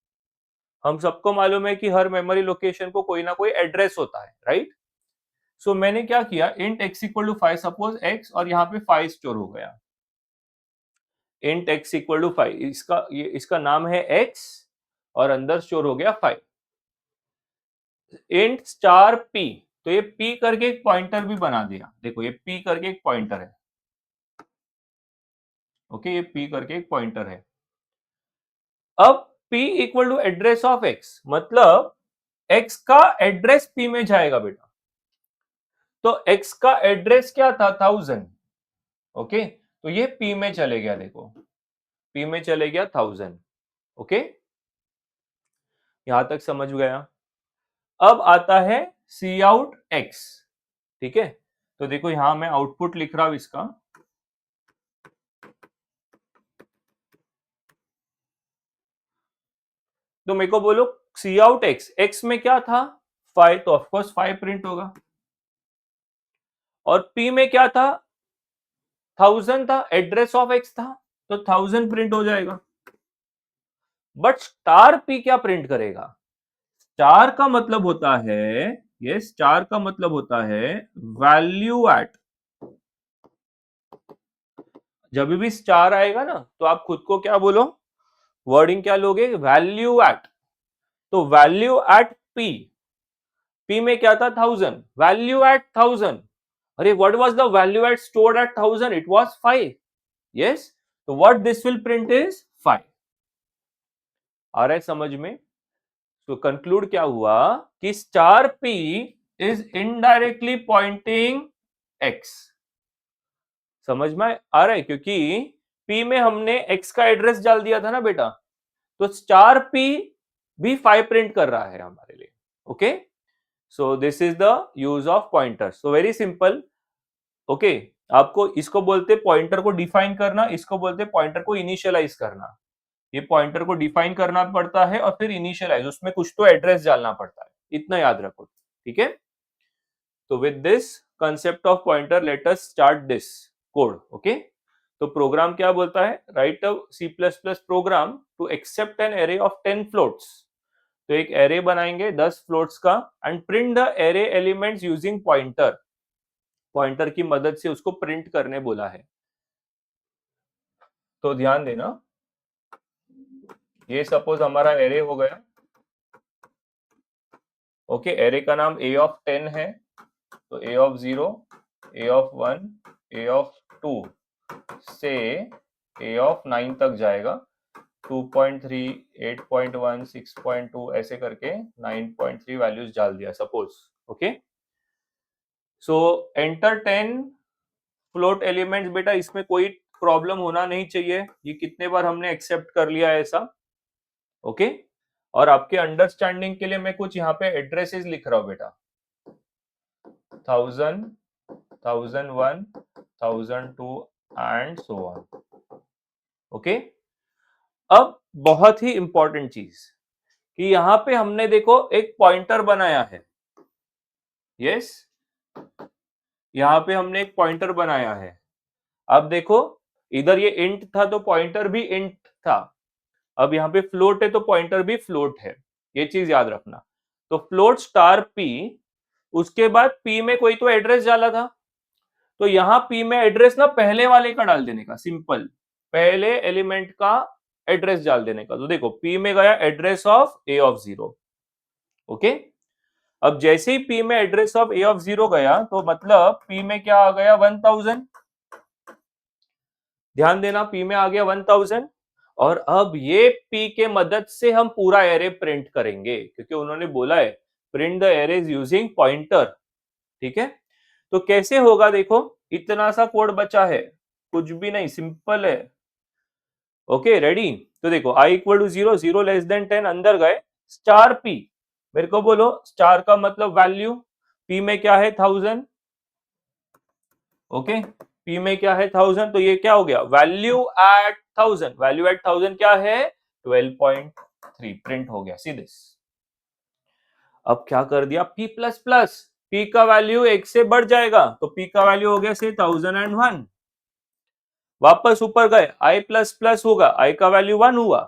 हम सबको मालूम है कि हर मेमोरी लोकेशन को कोई ना कोई एड्रेस होता है, राइट। सो मैंने क्या किया, int x equal to 5, suppose x, और यहाँ पे 5 स्टोर हो गया, इंट x इक्वल टू 5, इसका नाम है x, और अंदर स्टोर हो गया 5। इंट स्टार p, तो ये p करके एक पॉइंटर भी बना दिया, देखो ये p करके एक पॉइंटर है। ओके, ये p करके एक पॉइंटर है। अब p equal to address of x, मतलब x का एड्रेस p में जाएगा बेटा, तो x का एड्रेस क्या था 1000। ओके, तो ये p में चले गया, देखो p में चले गया 1000। ओके, यहां तक समझ गया। अब आता है सी आउट x। ठीक है, तो देखो यहां मैं आउटपुट लिख रहा हूं इसका, तो मेरे को बोलो सी आउट x, x में क्या था 5, तो ऑफकोर्स 5 प्रिंट होगा, और p में क्या था 1000 था, एड्रेस ऑफ x था, तो 1000 प्रिंट हो जाएगा। बट स्टार p क्या प्रिंट करेगा, स्टार का मतलब होता है, ये स्टार का मतलब होता है वैल्यू एट। जब भी स्टार आएगा ना, तो आप खुद को क्या बोलो, वर्डिंग क्या लोगे, वैल्यू एट। तो वैल्यू एट p, p में क्या था 1000, वैल्यू एट 1000। अरे what was the value at stored at 1000, it was 5। Yes, तो what this will print is 5। आ रहा है समझ में? तो कंक्लूड क्या हुआ कि star p is indirectly pointing x। समझ में आ रहा है? क्योंकि p में हमने x का एड्रेस डाल दिया था ना बेटा, तो स्टार p भी 5 प्रिंट कर रहा है हमारे लिए। Okay, so this is the use of pointer. So very simple. Okay, आपको इसको बोलते पॉइंटर को डिफाइन करना, इसको बोलते पॉइंटर को इनिशियलाइज करना। ये पॉइंटर को डिफाइन करना पड़ता है और फिर इनिशियलाइज, उसमें कुछ तो एड्रेस डालना पड़ता है, इतना याद रखो। ठीक है, तो with this concept of pointer let us start this code. Okay, तो प्रोग्राम क्या बोलता है, write a C plus plus program to accept an array of 10 floats. तो एक एरे बनाएंगे 10 फ्लोट्स का and print the array elements using pointer. Pointer की मदद से उसको प्रिंट करने बोला है। तो ध्यान देना, ये सपोज हमारा एरे हो गया। ओके, एरे का नाम a ऑफ 10 है, तो a of 0, a of 1, a of 2 से a ऑफ 9 तक जाएगा। 2.3, 8.1, 6.2 ऐसे करके 9.3 वैल्यूज डाल दिया सपोज। ओके, सो एंटर 10 फ्लोट एलिमेंट्स। बेटा इसमें कोई प्रॉब्लम होना नहीं चाहिए, ये कितने बार हमने एक्सेप्ट कर लिया है ऐसा। ओके, और आपके अंडरस्टैंडिंग के लिए मैं कुछ यहाँ पे एड्रेसेस लिख रहा हूँ बेटा, 1000, 1001, 1002 एंड सो ऑन। ओके, अब बहुत ही इंपॉर्टेंट चीज कि यहां पे हमने देखो एक पॉइंटर बनाया है। यस, यहां पे हमने एक पॉइंटर बनाया है। अब देखो, इधर ये इंट था तो पॉइंटर भी इंट था। अब यहाँ पे फ्लोट है तो पॉइंटर भी फ्लोट है, ये चीज याद रखना। तो फ्लोट स्टार पी, उसके बाद पी में कोई तो एड्रेस डाला था, तो यहां पी में एड्रेस ना पहले वाले का डाल देने का, सिंपल पहले एलिमेंट का एड्रेस डाल देने का। तो देखो पी में गया address of A of 0। Okay, अब जैसे ही पी में एड्रेस ऑफ ए ऑफ 0 गया तो मतलब पी में क्या आ गया, 1000। ध्यान देना, पी में आ गया 1000। और अब ये पी के मदद से हम पूरा एरे प्रिंट करेंगे, क्योंकि उन्होंने बोला है print the arrays using pointer. ठीक है, तो कैसे होगा, देखो इतना सा कोड बचा है, कुछ भी नहीं, सिंपल है। ओके रेडी, तो देखो i equal to 0, 0 less than 10, अंदर गए स्टार p। मेरे को बोलो स्टार का मतलब वैल्यू, p में क्या है 1000। ओके, p में क्या है 1000, तो ये क्या हो गया, वैल्यू एट 1000। वैल्यू एट 1000 क्या है, 12.3 प्रिंट हो गया सीधे। अब क्या कर दिया, p प्लस प्लस, p का वैल्यू 1 से बढ़ जाएगा, तो p का वैल्यू हो गया से 1001। वापस ऊपर गए, i प्लस प्लस होगा, i का वैल्यू 1 हुआ,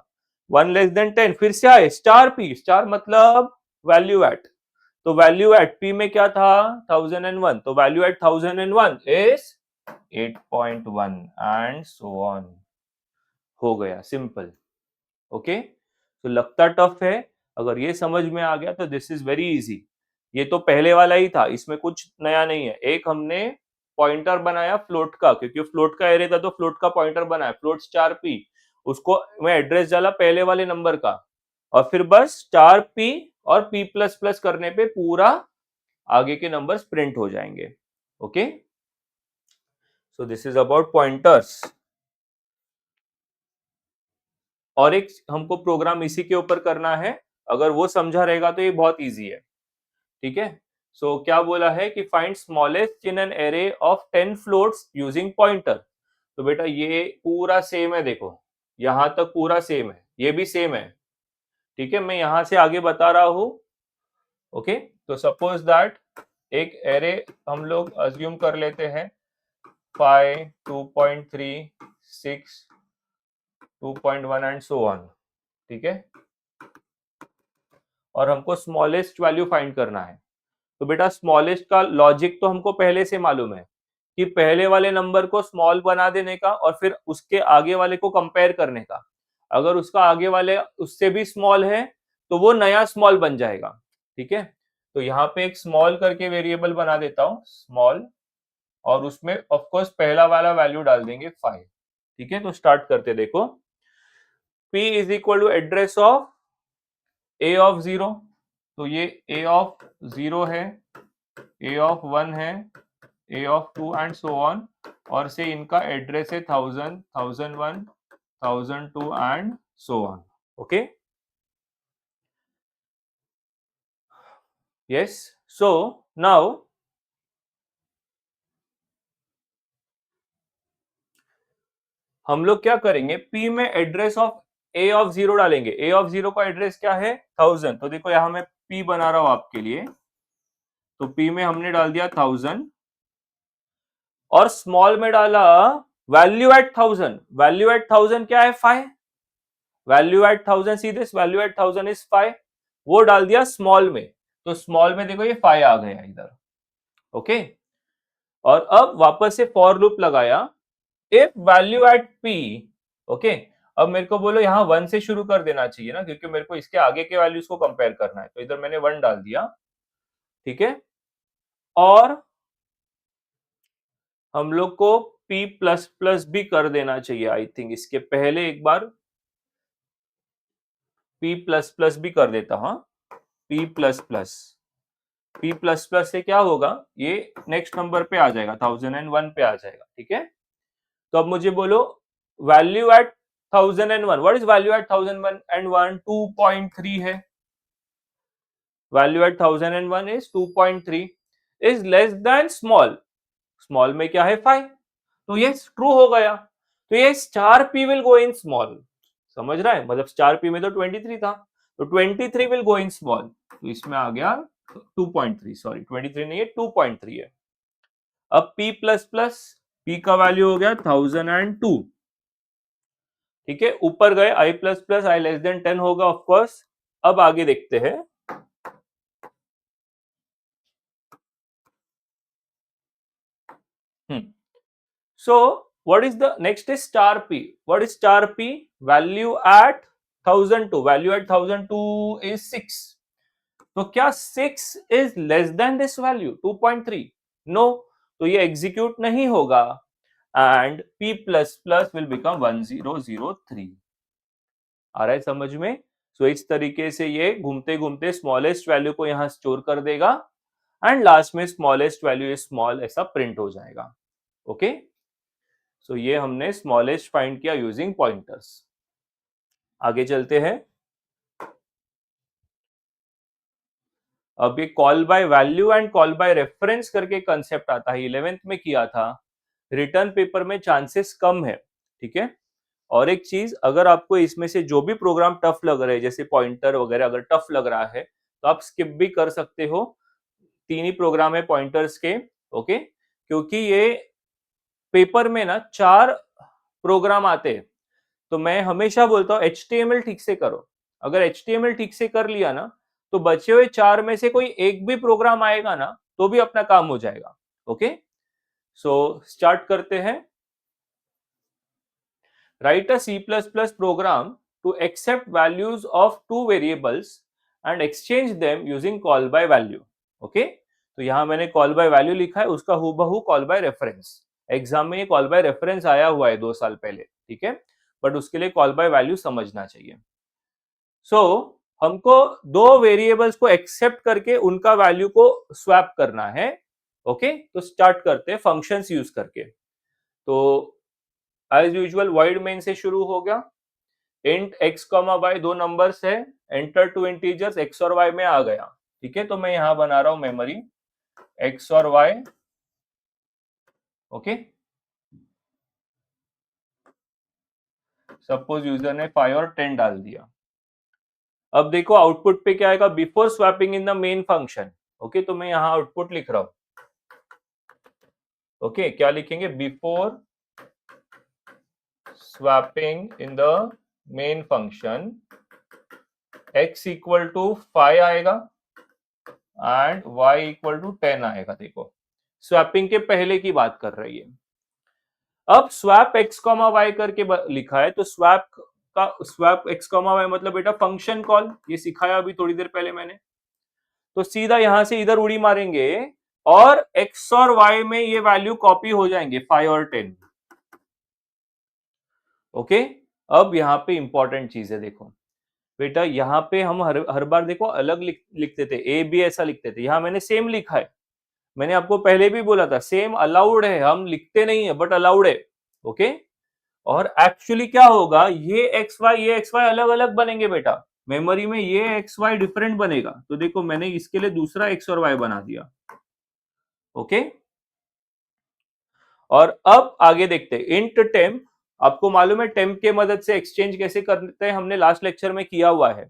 1 लेस देन 10, फिर से आए स्टार p, स्टार मतलब वैल्यू एट। तो वैल्यू एट p में क्या था 1001, तो value eight 1001 is 8.1 and so on. हो गया सिंपल। ओके, तो लगता टफ है, अगर ये समझ में आ गया तो दिस इज वेरी इजी। ये तो पहले वाला ही था, इसमें कुछ नया नहीं है। एक हमने पॉइंटर बनाया फ्लोट का, क्योंकि फ्लोट का एरे था तो फ्लोट का पॉइंटर बनाया, फ्लोट स्टार पी, उसको मैं एड्रेस डाला पहले वाले नंबर का, और फिर बस स्टार पी और पी प्लस प्लस करने पे पूरा आगे के नंबर्स प्रिंट हो जाएंगे। Okay, so this is about pointers. और एक हमको प्रोग्राम इसी के ऊपर करना है, अगर वो समझा रहेगा तो ये बहुत इजी है। ठीक है, सो क्या बोला है कि find smallest in an array of 10 floats using pointer. तो बेटा ये पूरा सेम है, देखो यहां तक पूरा सेम है, ये भी सेम है। ठीक है, मैं यहां से आगे बता रहा हूं। ओके, तो सपोज दैट एक एरे हम लोग अज्यूम कर लेते हैं 5, 2.3, 6, 2.1 एंड सो ऑन। ठीक है, और हमको स्मॉलेस्ट वैल्यू फाइंड करना है। तो बेटा स्मॉलेस्ट का लॉजिक तो हमको पहले से मालूम है कि पहले वाले नंबर को स्मॉल बना देने का और फिर उसके आगे वाले को कंपेयर करने का। अगर उसका आगे वाले उससे भी स्मॉल है तो वो नया स्मॉल बन जाएगा। ठीक है, तो यहाँ पे एक स्मॉल करके वेरिएबल बना देता हूँ, स्मॉल, और उसमें ऑफ कोर्स पहला वाला वैल्यू डाल देंगे 5। ठीक है, तो स्टार्ट करते देखो, P is equal to address of A of 0, तो ये A ऑफ 0 है, A ऑफ 1 है, A of 2 and so on, और से इनका एड्रेस है 1000, 1001, 1002 and so on. Okay, yes. So now हम लोग क्या करेंगे, P में एड्रेस ऑफ A ऑफ 0 डालेंगे. A ऑफ 0 का एड्रेस क्या है, 1000. तो देखो यहां मैं P बना रहा हूं आपके लिए. तो P में हमने डाल दिया 1000 और स्मॉल में डाला वैल्यू एट 1000. वैल्यू एट 1000 क्या है, 5. Value at 1000, see this, value at 1000 is 5. वो डाल दिया स्मॉल में. तो स्मॉल में देखो ये 5 आ गया इधर. ओके, और अब वापस से फॉर लूप लगाया. If value at P, okay, अब मेरे को बोलो यहाँ 1 से शुरू कर देना चाहिए ना, क्योंकि मेरे को इसके आगे के वैल्यूज को कंपेयर करना है. तो इधर मैंने 1 डाल दिया. ठीक है, और हम लोग को P प्लस प्लस भी कर देना चाहिए. आई थिंक इसके पहले एक बार P प्लस प्लस भी कर देता हूं. P plus plus, P plus plus से क्या होगा, ये नेक्स्ट नंबर पे आ जाएगा, 1001 पे आ जाएगा. ठीक है, तो अब मुझे बोलो value eight 1001, what is value eight 1001? 2.3 है. वैल्यू एट 1001 इज 2.3, is less than small. Small में क्या है, 5. तो ये ट्रू हो गया. तो ये star P will go in small. समझ रहा है, मतलब स्टार P में तो 23 था, तो 23 विल गो इन स्मॉल. तो इसमें आ गया 2.3, सॉरी 23 नहीं है, 2.3 है. अब P प्लस प्लस, P का वैल्यू हो गया 1002. ठीक है, ऊपर गए, I plus plus, I less than 10 होगा ऑफ कोर्स. अब आगे देखते हैं. So what is the next is star P. What is star P? Value at 1002. Value at 1002 is 6. तो क्या 6 is less than this value 2.3? No. तो ये execute नहीं होगा and P plus plus will become 1003. आ रहा है समझ में? सो इस तरीके से ये घूमते घूमते स्मॉलेस्ट वैल्यू को यहां स्टोर कर देगा एंड लास्ट में स्मॉलेस्ट वैल्यू इज स्मॉल ऐसा प्रिंट हो जाएगा. ओके, सो ये हमने स्मॉलेस्ट फाइंड किया यूजिंग पॉइंटर्स. आगे चलते हैं. अब ये call by value and call by reference करके कंसेप्ट आता है, 11th में किया था. रिटर्न पेपर में चांसेस कम है. ठीक है, और एक चीज, अगर आपको इसमें से जो भी प्रोग्राम टफ लग रहे हैं, जैसे पॉइंटर वगैरह अगर टफ लग रहा है, तो आप स्किप भी कर सकते हो. 3 ही प्रोग्राम है पॉइंटर्स के. ओके, क्योंकि ये पेपर में ना 4 प्रोग्राम आते हैं. तो मैं हमेशा बोलता हूँ HTML ठीक से करो. अगर HTML ठीक से कर लिया ना, तो बचे हुए 4 में से कोई एक भी प्रोग्राम आएगा ना, तो भी अपना काम हो जाएगा. ओके, सो स्टार्ट करते हैं. Write a C++ program to accept values of 2 variables and exchange them using call by value. Okay, तो यहां मैंने कॉल बाय वैल्यू लिखा है, उसका हूबहू कॉल बाय रेफरेंस. एग्जाम में ये कॉल बाय रेफरेंस आया हुआ है 2 साल पहले. ठीक है, बट उसके लिए कॉल बाय वैल्यू समझना चाहिए. सो हमको 2 वेरिएबल्स को एक्सेप्ट करके उनका वैल्यू को स्वैप करना है. ओके, तो स्टार्ट करते हैं फंक्शंस यूज करके. तो एज यूजुअल वॉइड मेन से शुरू हो गया. इंट x, y 2 नंबर्स है, एंटर टू इंटीजर्स x और y में आ गया. ठीक है, तो मैं यहां बना रहा हूं मेमोरी x और y. ओके, सपोज यूजर ने 5 और 10 डाल दिया. अब देखो आउटपुट पे क्या आएगा, before swapping in the main function. Okay, तो मैं यहां आउटपुट लिख रहा हूं. ओके, क्या लिखेंगे, before swapping in the main function x equal to 5 आएगा एंड y इक्वल टू 10 आएगा. देखो स्वैपिंग के पहले की बात कर रही है. अब स्वैप x, y करके लिखा है, तो स्वैप का स्वैप x, y मतलब बेटा फंक्शन कॉल. ये सिखाया अभी थोड़ी देर पहले मैंने. तो सीधा यहां से इधर उड़ी मारेंगे और x और y में ये वैल्यू कॉपी हो जाएंगे 5 और 10. ओके, अब यहाँ पे इंपॉर्टेंट चीज है, देखो बेटा, यहाँ पे हम हर बार देखो अलग लिखते थे, ए बी ऐसा लिखते थे, यहाँ मैंने सेम लिखा है। मैंने आपको पहले भी बोला था सेम अलाउड है, हम लिखते नहीं है बट अलाउड है। ओके, और एक्चुअली क्या होगा, ये एक्स वाई अलग अलग बनेंगे बेटा, मेमोरी में ये एक्स वाई डिफरेंट बनेगा। तो देखो मैंने इसके लिए दूसरा एक्स और वाई बना दिया। ओके, और अब आगे देखते हैं इंट टेम्प। आपको मालूम है टेम्प के मदद से एक्सचेंज कैसे करते हैं, हमने लास्ट लेक्चर में किया हुआ है।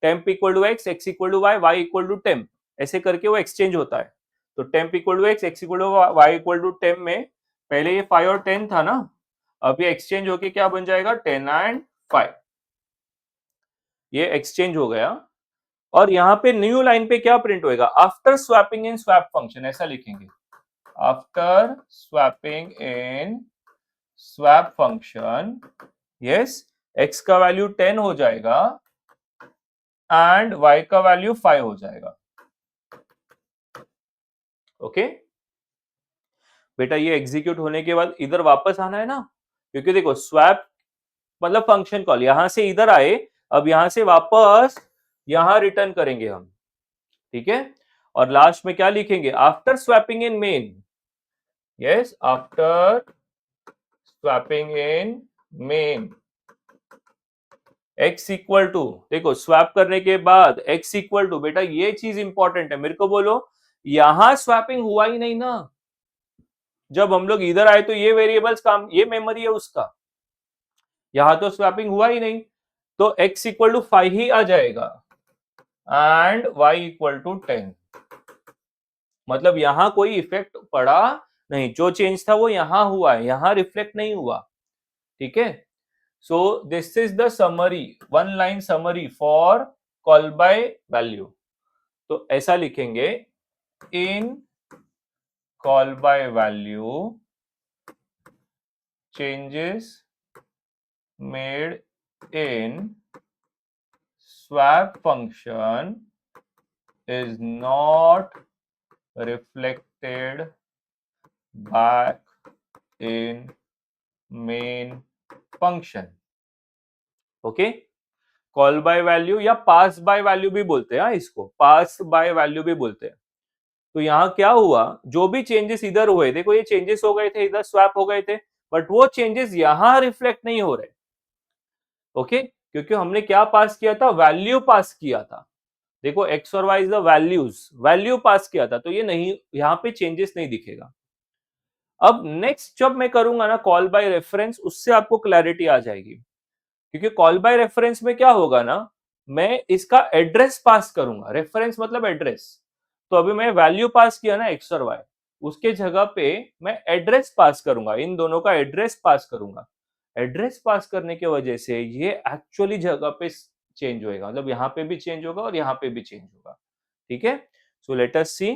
Temp equal to x equal to y equal to temp, ऐसे करके वो एक्सचेंज होता है। तो temp equal to x equal to y equal to temp में पहले ये 5 और 10 था ना, अब ये एक्सचेंज होके क्या बन जाएगा, 10 एंड 5। ये एक्सचेंज हो गया। और यहाँ पे न्यू लाइन पे क्या प्रिंट होएगा, आफ्टर स्वैपिंग इन स्वैप फंक्शन, ऐसा लिखेंगे, आफ्टर स्वैपिंग इन स्वैप फंक्शन, यस, x का वैल्यू 10 हो जाएगा एंड y का वैल्यू 5 हो जाएगा। ओके बेटा, ये एग्जीक्यूट होने के बाद इधर वापस आना है ना, क्योंकि देखो स्वैप मतलब फंक्शन कॉल, यहां से इधर आए, अब यहां से वापस यहां रिटर्न करेंगे हम, ठीक है। और लास्ट में क्या लिखेंगे, after swapping in main, yes, after swapping in main x equal to, देखो स्वैप करने के बाद x इक्वल टू, बेटा ये चीज इंपॉर्टेंट है, मेरे को बोलो यहां स्वैपिंग हुआ ही नहीं ना, जब हम लोग इधर आए तो ये वेरिएबल्स काम, ये मेमोरी है उसका, यहां तो स्वैपिंग हुआ ही नहीं, तो x इक्वल टू 5 ही आ जाएगा एंड y इक्वल टू 10। मतलब यहां कोई इफेक्ट पड़ा नहीं, जो चेंज था वो यहां हुआ है, यहां रिफ्लेक्ट नहीं हुआ, ठीक है। So this is the summary, one line summary for call by value. तो ऐसा लिखेंगे, in call by value changes made in swap function is not reflected back in main function। Okay, call by value या pass by value भी बोलते हैं, इसको पास by value भी बोलते हैं। तो यहाँ क्या हुआ, जो भी चेंजेस इधर हुए, देखो ये चेंजेस हो गए थे, इधर स्वैप हो गए थे, बट वो चेंजेस यहां रिफ्लेक्ट नहीं हो रहे। ओके, क्योंकि हमने क्या पास किया था, वैल्यू पास किया था। देखो एक्स और y is the values, value pass किया था, तो ये नहीं, यहाँ पे चेंजेस नहीं दिखेगा। अब नेक्स्ट जब मैं करूंगा ना कॉल बाय रेफरेंस, उससे आपको क्लैरिटी आ जाएगी, क्योंकि कॉल बाय रेफरेंस में क्या होगा ना, मैं इसका एड्रेस पास करूंगा, रेफरेंस मतलब एड्रेस। तो अभी मैं वैल्यू पास किया ना एक्स और वाई, उसके जगह पे मैं एड्रेस पास करूंगा, इन दोनों का एड्रेस पास करूंगा। एड्रेस पास करने की वजह से ये एक्चुअली जगह पे चेंज होएगा, मतलब यहाँ पे भी चेंज होगा और यहाँ पे भी चेंज होगा, ठीक है। So let us see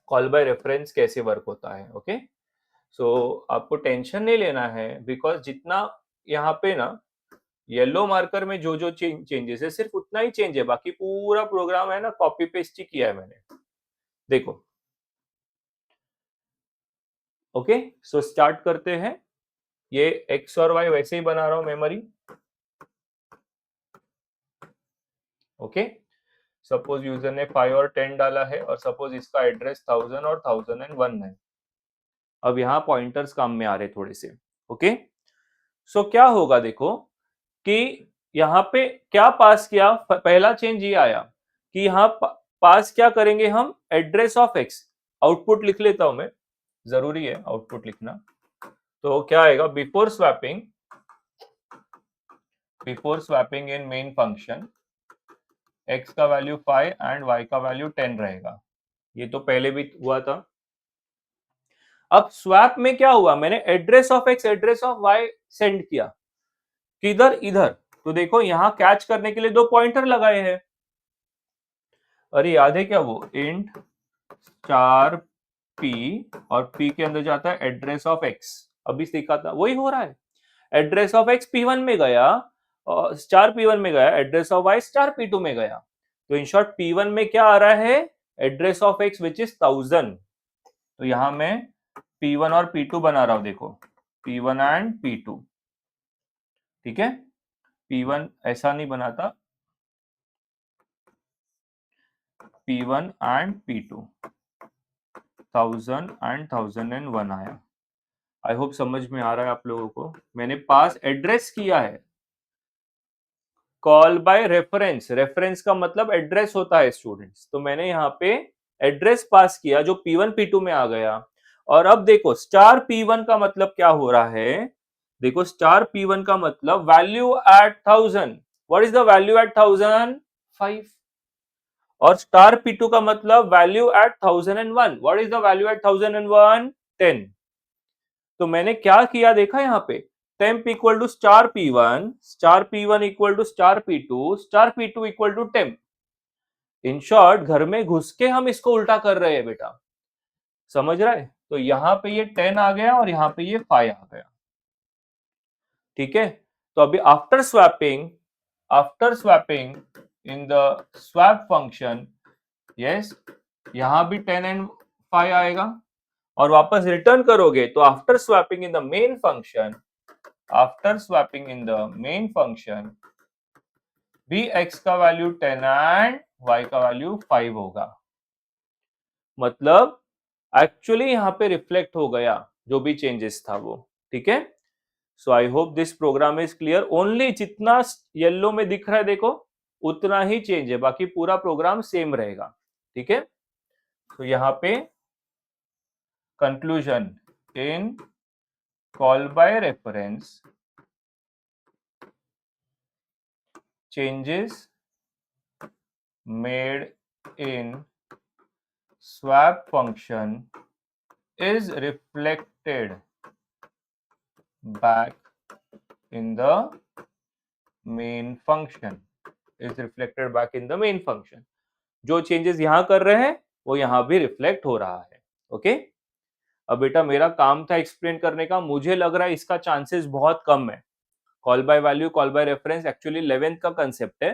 call by reference कैसे वर्क होता है। ओके, सो आपको टेंशन नहीं लेना है, बिकॉज जितना यहाँ पे ना येलो मार्कर में जो जो चेंजेस है सिर्फ उतना ही चेंज है, बाकी पूरा प्रोग्राम है ना कॉपी पेस्ट ही किया है मैंने। देखो, ओके, सो स्टार्ट करते हैं। ये एक्स और वाई वैसे ही बना रहा हूं मेमोरी। ओके, सपोज यूजर ने 5 और 10 डाला है और सपोज इसका एड्रेस 1000 और 1001 है। अब यहाँ पॉइंटर्स काम में आ रहे थोड़े से। ओके, सो क्या होगा, देखो कि यहाँ पे क्या पास किया, पहला चेंज ये आया कि यहाँ पास क्या करेंगे हम, एड्रेस ऑफ एक्स। आउटपुट लिख लेता हूं मैं, जरूरी है आउटपुट लिखना। तो क्या आएगा, before swapping in main function x का वैल्यू 5 एंड y का वैल्यू 10 रहेगा। ये तो पहले भी हुआ था। अब स्वैप में क्या हुआ, मैंने address of x address of y send किया, किधर, इधर। तो देखो यहां कैच करने के लिए दो पॉइंटर लगाए हैं। अरे याद है क्या, वो इंट स्टार p और p के अंदर जाता है एड्रेस ऑफ x, अभी सीखा था वही हो रहा है। एड्रेस ऑफ x p1 में गया और स्टार p1 में गया, address of y star p2 में गया। तो इन शॉर्ट p1 में क्या आ रहा है, address of x which is 1000। तो यहां मैं p1 और p2 बना रहा हूं, देखो p1 एंड p2। ठीक है, P1 ऐसा नहीं बनाता, P1 एंड P2 1000 एंड 1001 आया। आई होप समझ में आ रहा है आप लोगों को। मैंने पास एड्रेस किया है, कॉल बाय रेफरेंस, रेफरेंस का मतलब एड्रेस होता है स्टूडेंट्स, तो मैंने यहाँ पे एड्रेस पास किया जो P1 P2 में आ गया। और अब देखो स्टार P1 का मतलब क्या हो रहा है, देखो स्टार P1 का मतलब value at 1000, what is the value at 1000? 5। और स्टार P2 का मतलब value eight 1001, what is the value eight 1001? 10। तो मैंने क्या किया देखा यहाँ पे, temp equal to star P1 equal to star P2 equal to temp। In short घर में घुस के हम इसको उल्टा कर रहे हैं बेटा, समझ रहा है? तो यहाँ पे ये 10 आ गया और यहाँ पे ये 5 आ गया, ठीक है। तो अभी after swapping in the swap function, yes, यहाँ भी 10 एंड 5 आएगा और वापस रिटर्न करोगे तो after swapping in the main function, after swapping in the main function भी x का वैल्यू 10 एंड y का वैल्यू 5 होगा। मतलब एक्चुअली यहाँ पे रिफ्लेक्ट हो गया जो भी चेंजेस था वो, ठीक है। So I hope this program is clear. Only जितना येलो में दिख रहा है देखो उतना ही चेंज है, बाकी पूरा प्रोग्राम सेम रहेगा, ठीक है। तो यहाँ पे conclusion, in call by reference changes made in swap function is reflected back in the main function, is reflected back in the main function। जो चेंजेस यहां कर रहे हैं वो यहां भी रिफ्लेक्ट हो रहा है, ओके। अब बेटा मेरा काम था एक्सप्लेन करने का, मुझे लग रहा है इसका चांसेस बहुत कम है। Call by value, call by reference actually 11th का कंसेप्ट है,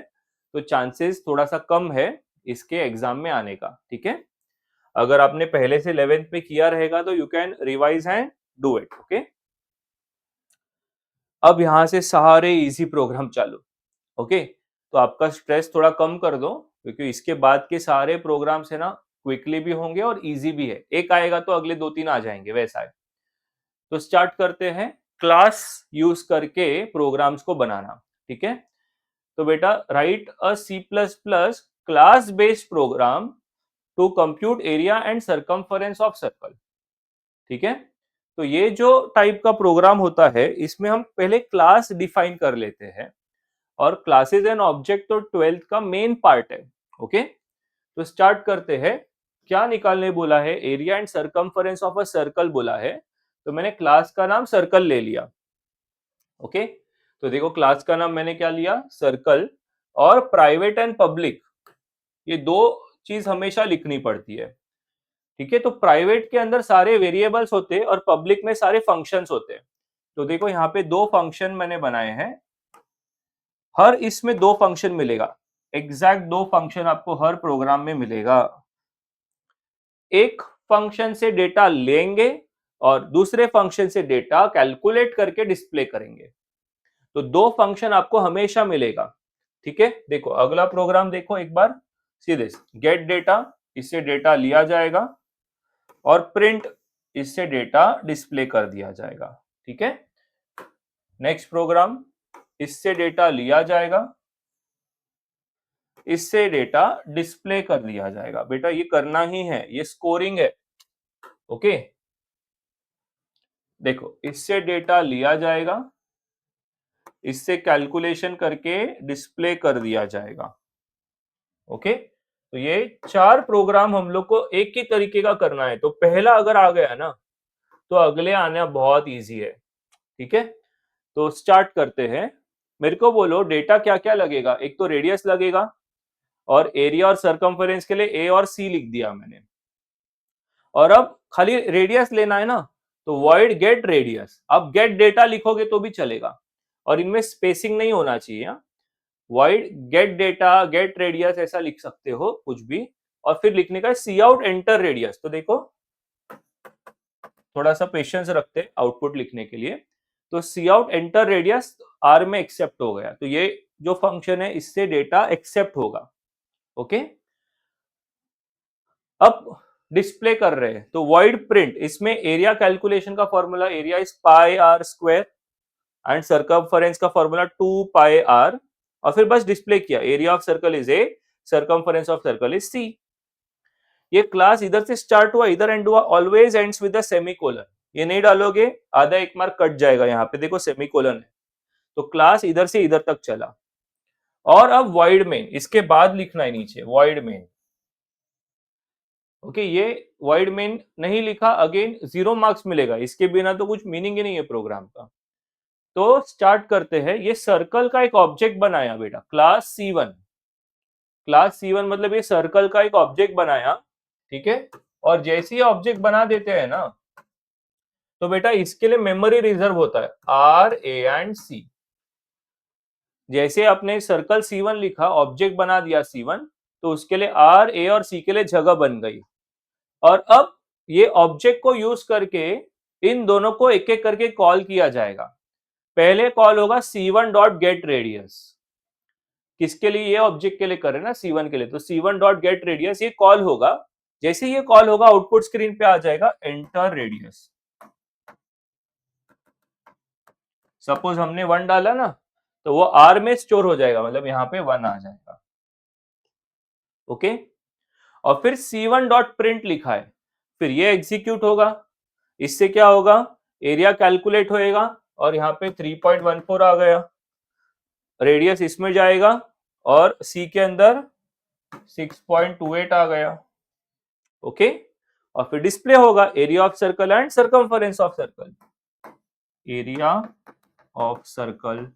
तो चांसेस थोड़ा सा कम है इसके एग्जाम में आने का, ठीक है। अगर आपने पहले से 11th में किया रहेगा तो you can revise and do it, okay. अब यहां से सारे इजी प्रोग्राम चालू, ओके। तो आपका स्ट्रेस थोड़ा कम कर दो क्योंकि इसके बाद के सारे प्रोग्राम्स है ना क्विकली भी होंगे और इजी भी है, एक आएगा तो अगले 2-3 आ जाएंगे, वैसा है। तो स्टार्ट करते हैं क्लास यूज करके प्रोग्राम्स को बनाना, ठीक है। तो बेटा write a C++ class based program to compute area and circumference of circle, ठीक है। तो ये जो टाइप का प्रोग्राम होता है इसमें हम पहले क्लास डिफाइन कर लेते हैं, और क्लासेस एंड ऑब्जेक्ट तो 12th का मेन पार्ट है, ओके। तो स्टार्ट करते हैं। क्या निकालने बोला है? Area and circumference of a circle बोला है, तो मैंने क्लास का नाम सर्कल ले लिया, ओके। तो देखो क्लास का नाम मैंने क्या लिया? सर्कल। और प्राइवेट एंड पब्लिक ये दो चीज हमेशा लिखनी पड़ती है, ठीक है। तो प्राइवेट के अंदर सारे वेरिएबल्स होते हैं और पब्लिक में सारे फंक्शंस होते हैं। तो देखो यहाँ पे दो फंक्शन मैंने बनाए हैं, हर इसमें दो फंक्शन मिलेगा, एग्जैक्ट दो फंक्शन आपको हर प्रोग्राम में मिलेगा। एक फंक्शन से डेटा लेंगे और दूसरे फंक्शन से डेटा कैलकुलेट करके डिस्प्ले करेंगे। तो दो फंक्शन आपको हमेशा मिलेगा, ठीक है। देखो अगला प्रोग्राम देखो एक बार, सीधे गेट डेटा, इससे डेटा लिया जाएगा, और प्रिंट, इससे डेटा डिस्प्ले कर दिया जाएगा, ठीक है। नेक्स्ट प्रोग्राम, इससे डेटा लिया जाएगा, इससे डेटा डिस्प्ले कर दिया जाएगा। बेटा ये करना ही है, ये स्कोरिंग है, ओके। देखो इससे डेटा लिया जाएगा, इससे कैलकुलेशन करके डिस्प्ले कर दिया जाएगा, ओके। तो ये चार प्रोग्राम हम लोग को एक ही तरीके का करना है, तो पहला अगर आ गया ना तो अगले आना बहुत इजी है, ठीक है। तो स्टार्ट करते हैं। मेरे को बोलो डेटा क्या क्या लगेगा? एक तो रेडियस लगेगा, और एरिया और सरकमफरेंस के लिए ए और सी लिख दिया मैंने। और अब खाली रेडियस लेना है ना, तो वॉइड गेट रेडियस। अब गेट डेटा लिखोगे तो भी चलेगा, और इनमें स्पेसिंग नहीं होना चाहिए। Void get data, get radius ऐसा लिख सकते हो कुछ भी, और फिर लिखने का है सी आउट एंटर रेडियस। तो देखो थोड़ा सा पेशेंस रखते आउटपुट लिखने के लिए। तो C out enter radius R में एक्सेप्ट हो गया, तो ये जो फंक्शन है इससे डेटा एक्सेप्ट होगा। ओके, अब डिस्प्ले कर रहे हैं तो वॉइड प्रिंट, इसमें एरिया कैलकुलेशन का formula, area is pi R square and circumference का फॉर्मूला 2 पाई आर, और फिर बस डिस्प्ले किया, area of circle is A, circumference of circle is C. ये क्लास इधर से स्टार्ट हुआ इधर एंड हुआ, always ends with a semicolon. ये नहीं डालोगे आधा एक मार्क कट जाएगा, यहाँ पे देखो सेमीकोलन है, तो क्लास इधर से इधर तक चला। और अब वॉइड मेन, इसके बाद लिखना है नीचे वॉइड मेन। ओके, ये वॉइड मेन नहीं लिखा, अगेन 0 मार्क्स मिलेगा, इसके बिना तो कुछ मीनिंग ही नहीं है प्रोग्राम का। तो स्टार्ट करते हैं, ये सर्कल का एक ऑब्जेक्ट बनाया बेटा, क्लास C1। क्लास C1 मतलब ये सर्कल का एक ऑब्जेक्ट बनाया, ठीक है। और जैसे ही ऑब्जेक्ट बना देते हैं ना, तो बेटा इसके लिए मेमोरी रिजर्व होता है R, A एंड C। जैसे आपने सर्कल C1 लिखा, ऑब्जेक्ट बना दिया C1, तो उसके लिए R, A और C के लिए जगह बन गई। और अब ये ऑब्जेक्ट को यूज करके इन दोनों को एक एक करके कॉल किया जाएगा। पहले कॉल होगा C1 डॉट गेट रेडियस, किसके लिए, ये ऑब्जेक्ट के लिए कर रहे हैं ना C1 के लिए, तो C1 डॉट गेट रेडियस ये कॉल होगा। जैसे ये कॉल होगा आउटपुट स्क्रीन पे आ जाएगा एंटर रेडियस। सपोज हमने 1 डाला ना, तो वो R में स्टोर हो जाएगा, मतलब यहाँ पे 1 आ जाएगा। ओके, और फिर C1 डॉट प्रिंट लिखा है, फिर ये एग्जीक्यूट होगा। इससे क्या होगा, एरिया कैलकुलेट होएगा और यहाँ पे 3.14 आ गया, रेडियस इसमें जाएगा और C के अंदर 6.28 आ गया। ओके, और फिर डिस्प्ले होगा area of circle and circumference of circle. Area of circle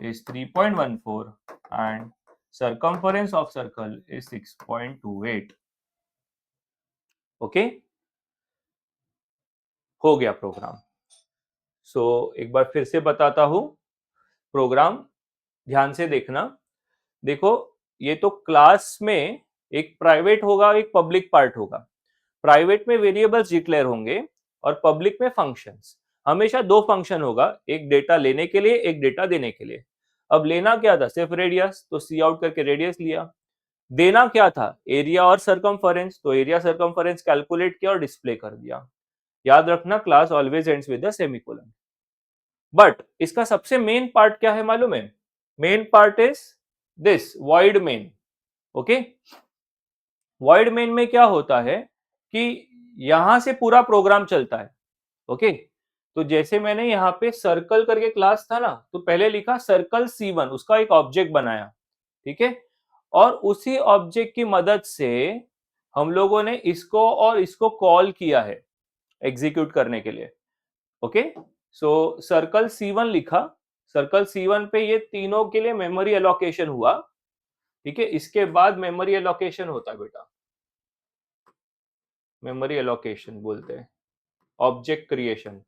is 3.14 and circumference of circle is 6.28. Okay, हो गया प्रोग्राम। सो एक बार फिर से बताता हूं प्रोग्राम, ध्यान से देखना। देखो, ये तो क्लास में एक प्राइवेट होगा, एक पब्लिक पार्ट होगा। प्राइवेट में वेरिएबल्स डिक्लेयर होंगे और पब्लिक में फंक्शंस। हमेशा दो फंक्शन होगा, एक डेटा लेने के लिए, एक डेटा देने के लिए। अब लेना क्या था, सिर्फ रेडियस, तो सी आउट करके रेडियस लिया। देना क्या था, एरिया और सरकमफरेंस, तो एरिया सरकमफरेंस कैलकुलेट किया और डिस्प्ले कर दिया। याद रखना, class always ends with a semicolon. But इसका सबसे मेन पार्ट क्या है मालूम है, main part is this void main. Okay, void main में क्या होता है कि यहां से पूरा प्रोग्राम चलता है। ओके, तो जैसे मैंने यहाँ पे सर्कल करके क्लास था ना, तो पहले लिखा सर्कल C1, उसका एक ऑब्जेक्ट बनाया, ठीक है। और उसी ऑब्जेक्ट की मदद से हम लोगों ने इसको और इसको कॉल किया है एग्जीक्यूट करने के लिए। ओके, सो सर्कल C1 लिखा, सर्कल C1 पे ये तीनों के लिए मेमोरी एलोकेशन हुआ, ठीक है। इसके बाद मेमोरी एलोकेशन होता है बेटा, मेमोरी एलोकेशन बोलते हैं, object creation,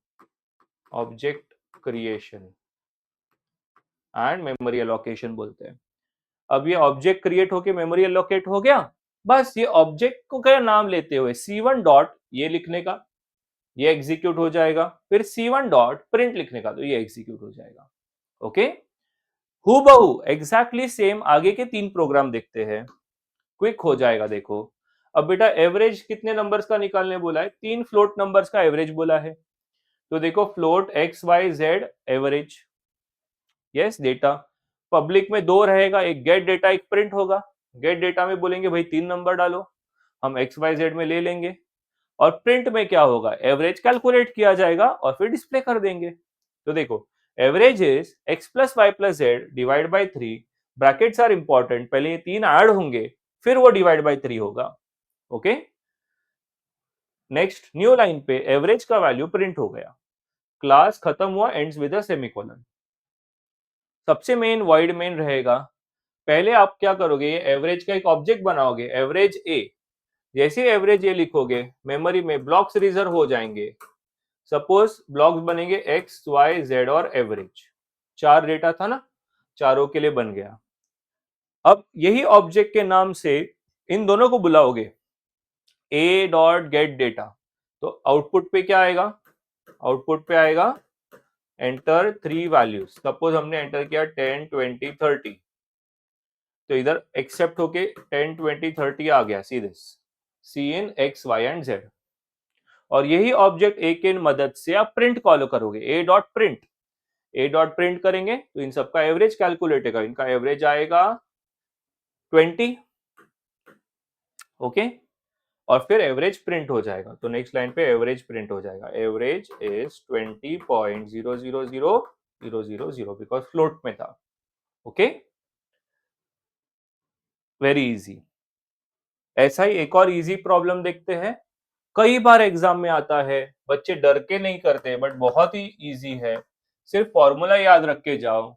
object creation and memory allocation बोलते हैं। अब ये ऑब्जेक्ट क्रिएट होके मेमोरी एलोकेट हो गया, बस ये ऑब्जेक्ट को क्या नाम लेते हुए C1 डॉट ये लिखने का, ये एग्जीक्यूट हो जाएगा। फिर C1 डॉट प्रिंट लिखने का, तो ये एग्जीक्यूट हो जाएगा। ओके, हूबहू एग्जैक्टली सेम आगे के 3 प्रोग्राम देखते हैं, क्विक हो जाएगा। देखो, अब बेटा एवरेज कितने नंबर्स का निकालने बोला है, 3 फ्लोट नंबर्स का एवरेज बोला है। तो देखो, float x y z average, yes data. Public में 2 रहेगा, एक गेट डेटा एक प्रिंट होगा। गेट डेटा में बोलेंगे भाई 3 नंबर डालो, हम एक्स वाई जेड में ले लेंगे। और प्रिंट में क्या होगा, एवरेज कैलकुलेट किया जाएगा और फिर डिस्प्ले कर देंगे। तो देखो, average is x plus y plus z divide by 3, brackets are important, पहले ये 3 ऐड होंगे फिर वो डिवाइड बाई 3 होगा। ओके, नेक्स्ट न्यू लाइन पे एवरेज का वैल्यू प्रिंट हो गया, क्लास खत्म हुआ, एंड्स विद अ सेमीकोलन। सबसे मेन वॉइड मेन रहेगा। पहले आप क्या करोगे, एवरेज का एक ऑब्जेक्ट बनाओगे, एवरेज ए। जैसे एवरेज ए लिखोगे, मेमोरी में ब्लॉक्स रिजर्व हो जाएंगे। सपोज ब्लॉक्स बनेंगे एक्स वाई जेड और एवरेज, 4 डेटा था ना, चारों के लिए बन गया। अब यही ऑब्जेक्ट के नाम से इन दोनों को बुलाओगे, ए डॉट गेट डेटा, तो आउटपुट पे क्या आएगा, आउटपुट पे आएगा एंटर 3 वैल्यूज, सपोज हमने एंटर किया 10, 20, 30, तो इधर एक्सेप्ट होके 10, 20, 30 आ गया, see this, see in x y and z. और यही ऑब्जेक्ट ए की मदद से आप प्रिंट कॉल करोगे, ए डॉट प्रिंट, ए डॉट प्रिंट करेंगे तो इन सबका एवरेज कैलकुलेट होगा, इनका एवरेज आएगा 20, ओके, और फिर एवरेज प्रिंट हो जाएगा। तो नेक्स्ट लाइन पे एवरेज प्रिंट हो जाएगा, एवरेज इज 20.000000 बिकॉज फ्लोट में था, ओके, वेरी इजी। ऐसा ही एक और इजी प्रॉब्लम देखते हैं, कई बार एग्जाम में आता है, बच्चे डर के नहीं करते बट बहुत ही इजी है, सिर्फ फॉर्मूला याद रख के जाओ,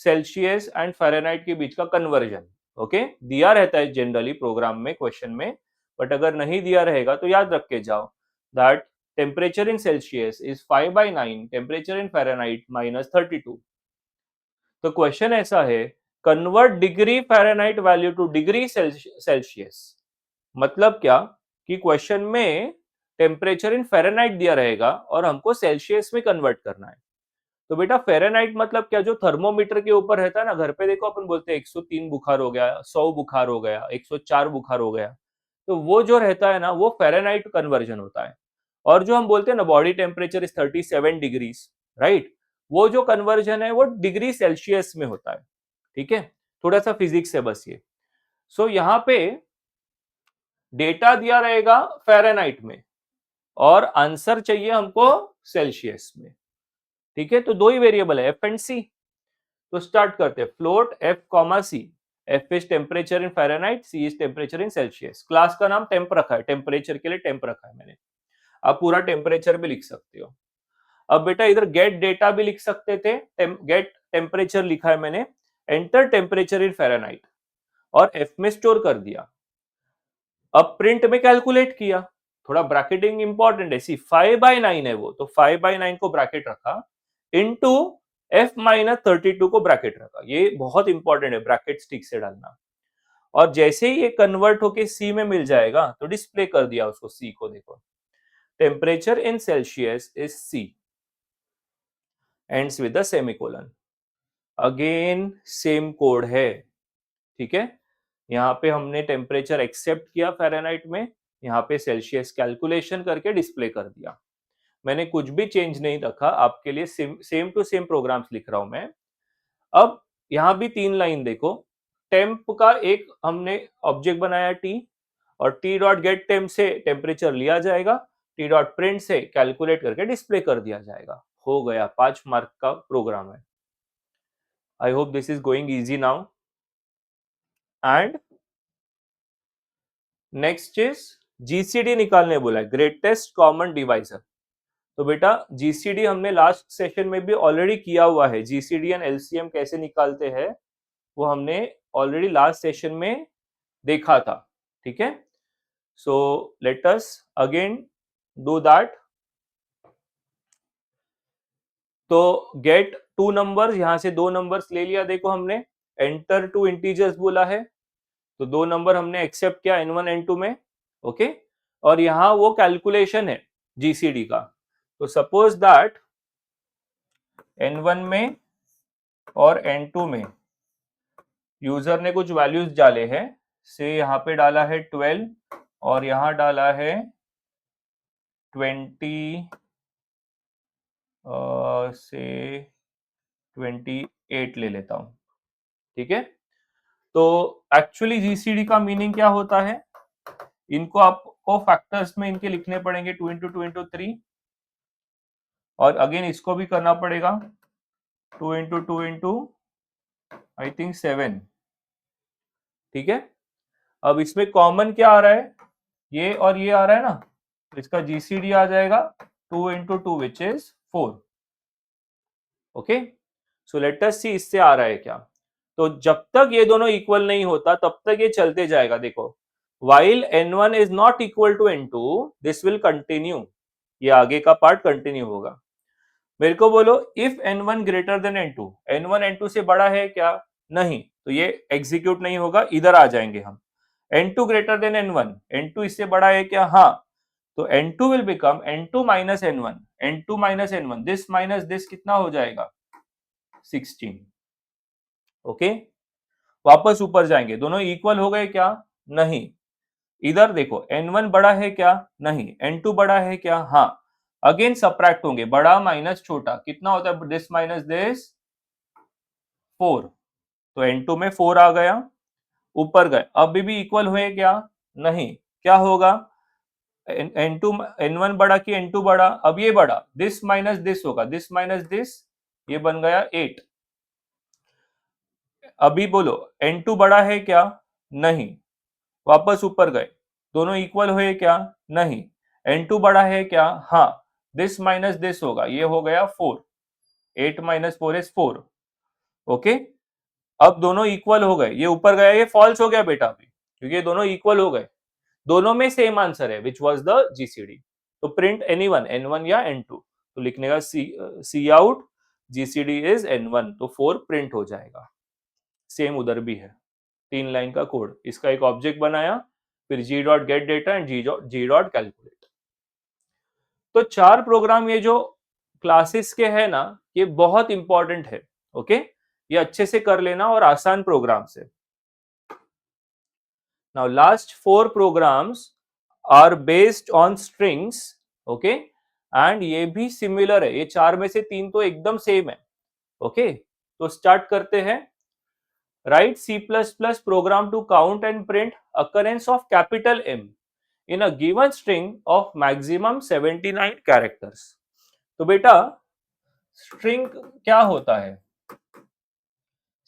सेल्सियस एंड फ़ारेनहाइट के बीच का कन्वर्जन, ओके, दिया रहता है जनरली प्रोग्राम में क्वेश्चन में, बट अगर नहीं दिया रहेगा तो याद रख के जाओ that temperature in Celsius is 5/9, temperature in Fahrenheit -32। तो क्वेश्चन ऐसा है, convert degree Fahrenheit value two degree Celsius, मतलब क्या कि क्वेश्चन में टेम्परेचर इन फ़ारेनहाइट दिया रहेगा और हमको सेल्सियस में कन्वर्ट करना है। तो बेटा फ़ारेनहाइट मतलब क्या, जो थर्मोमीटर के ऊपर रहता है ना, घर पे देखो अपन बोलते हैं 103 बुखार हो गया, 100 बुखार हो गया, 104 बुखार हो गया, तो वो जो रहता है ना वो फ़ारेनहाइट कन्वर्जन होता है। और जो हम बोलते हैं ना body temperature is 37 degrees, right, वो जो कन्वर्जन है वो डिग्री सेल्सियस में होता है, ठीक है, थोड़ा सा फिजिक्स है बस ये। सो यहाँ पे डेटा दिया रहेगा फ़ारेनहाइट में और आंसर चाहिए हमको सेल्सियस में, ठीक है, तो दो ही वेरिएबल है एफ एंड सी। तो स्टार्ट करते हैं, float F comma C, F is temperature in Fahrenheit, C is temperature in Celsius, class का नाम टेम्प रखा है, टेम्परेचर के लिए टेम्प रखा है मैंने, आप पूरा टेम्परेचर भी लिख सकते हो। अब बेटा इधर गेट डेटा भी लिख सकते थे, गेट टेम्परेचर लिखा है मैंने, एंटर टेम्परेचर इन फ़ारेनहाइट और एफ में स्टोर कर दिया। अब प्रिंट में कैलकुलेट किया, थोड़ा ब्रैकेटिंग इंपॉर्टेंट है, सी 5/9 है वो, तो 5/9 को ब्रैकेट रखा, इनटू f-32 को ब्रैकेट रखा, ये बहुत इंपॉर्टेंट है ब्रैकेट्स ठीक से डालना। और जैसे ही ये कन्वर्ट होके सी में मिल जाएगा तो डिस्प्ले कर दिया उसको, सी को देखो, temperature in Celsius is C, ends with the semicolon, again same code है, ठीक है, यहाँ पे हमने टेम्परेचर एक्सेप्ट किया फ़ारेनहाइट में, यहाँ पे सेल्सियस कैलकुलेशन करके डिस्प्ले कर दिया, मैंने कुछ भी चेंज नहीं रखा, आपके लिए सेम टू सेम प्रोग्राम्स लिख रहा हूं मैं। अब यहाँ भी 3 लाइन देखो, टेम्प का एक हमने ऑब्जेक्ट बनाया टी, और टी डॉट गेट टेम्प से टेम्परेचर लिया जाएगा, टी डॉट प्रिंट से कैलकुलेट करके डिस्प्ले कर दिया जाएगा, हो गया, 5 मार्क का प्रोग्राम है। आई hope this is going easy now. And next is GCD निकालने बोला है, ग्रेटेस्ट कॉमन डिवाइजर। तो बेटा जीसीडी हमने लास्ट सेशन में भी ऑलरेडी किया हुआ है, जीसीडी एंड एलसीएम कैसे निकालते हैं वो हमने ऑलरेडी लास्ट सेशन में देखा था, ठीक है, so let us again do that. तो गेट टू नंबर्स, यहां से दो नंबर्स ले लिया, देखो हमने एंटर टू इंटीजर्स बोला है, तो दो नंबर हमने एक्सेप्ट किया n1 n2 में, ओके, और यहां वो कैलकुलेशन है जीसीडी का, तो सपोज दैट n1 में और n2 में यूजर ने कुछ वैल्यूज डाले हैं, से यहाँ पे डाला है 12 और यहाँ डाला है 20 से 28 ले लेता हूँ, ठीक है। तो एक्चुअली जीसीडी का मीनिंग क्या होता है, इनको आपको फैक्टर्स में इनके लिखने पड़ेंगे, 2 इंटू 2 इंटू 3, और अगेन इसको भी करना पड़ेगा 2 इंटू 2 इंटू आई थिंक 7, ठीक है। अब इसमें कॉमन क्या आ रहा है, ये और ये आ रहा है ना, तो इसका जीसीडी आ जाएगा 2 into 2 which is 4, okay. So let us see इससे आ रहा है क्या, तो जब तक ये दोनों इक्वल नहीं होता तब तक ये चलते जाएगा, देखो while n1 is not equal to n2 this will continue, ये आगे का पार्ट कंटिन्यू होगा। मेरे को बोलो if n1 greater than n2, n1 n2 से बड़ा है क्या, नहीं, तो ये एग्जीक्यूट नहीं होगा, इधर आ जाएंगे हम। n2 greater than n1, n2 इससे बड़ा है क्या, हाँ, तो n2 will become n2 minus n1, n2 minus n1, this minus this कितना हो जाएगा 16। ओके, वापस ऊपर जाएंगे, दोनों इक्वल हो गए क्या? नहीं। इधर देखो n1 बड़ा है क्या? नहीं। n2 बड़ा है क्या? हाँ। अगेन सबट्रैक्ट होंगे, बड़ा माइनस छोटा कितना होता है? This minus this 4। तो n2 में 4 आ गया, ऊपर गए, अभी भी इक्वल हुए क्या? नहीं। क्या होगा? n2 n1 बड़ा कि n2 बड़ा? अब ये बड़ा, दिस माइनस दिस होगा, दिस माइनस दिस, ये बन गया 8। अभी बोलो n2 बड़ा है क्या? नहीं। वापस ऊपर गए, दोनों इक्वल हुए क्या? नहीं। n2 बड़ा है क्या? हाँ। दिस माइनस दिस होगा, ये हो गया 4। 8 माइनस 4 इज 4। ओके, अब दोनों इक्वल हो गए, ये ऊपर गया, ये फॉल्स हो गया बेटा अभी, क्योंकि ये दोनों इक्वल हो गए, दोनों में सेम आंसर है, विच वाज द जीसीडी। तो प्रिंट एनीवन, n1 या n2, तो लिखने का सी आउट जीसीडी इज n1, तो 4 प्रिंट हो जाएगा। सेम उधर भी है, 3 लाइन का कोड, इसका एक ऑब्जेक्ट बनाया, फिर g dot get data and g dot calculate. तो 4 प्रोग्राम ये जो क्लासेस के है ना, ये बहुत इंपॉर्टेंट है। ओके, ये अच्छे से कर लेना और आसान प्रोग्राम से। Now last 4 programs are based on strings, okay, and ये भी सिमिलर है, ये 4 में से 3 तो एकदम सेम है। ओके, तो स्टार्ट करते हैं। Right C++ program to count and print occurrence of capital M in a given string of maximum 79 characters। तो बेटा स्ट्रिंग क्या होता है?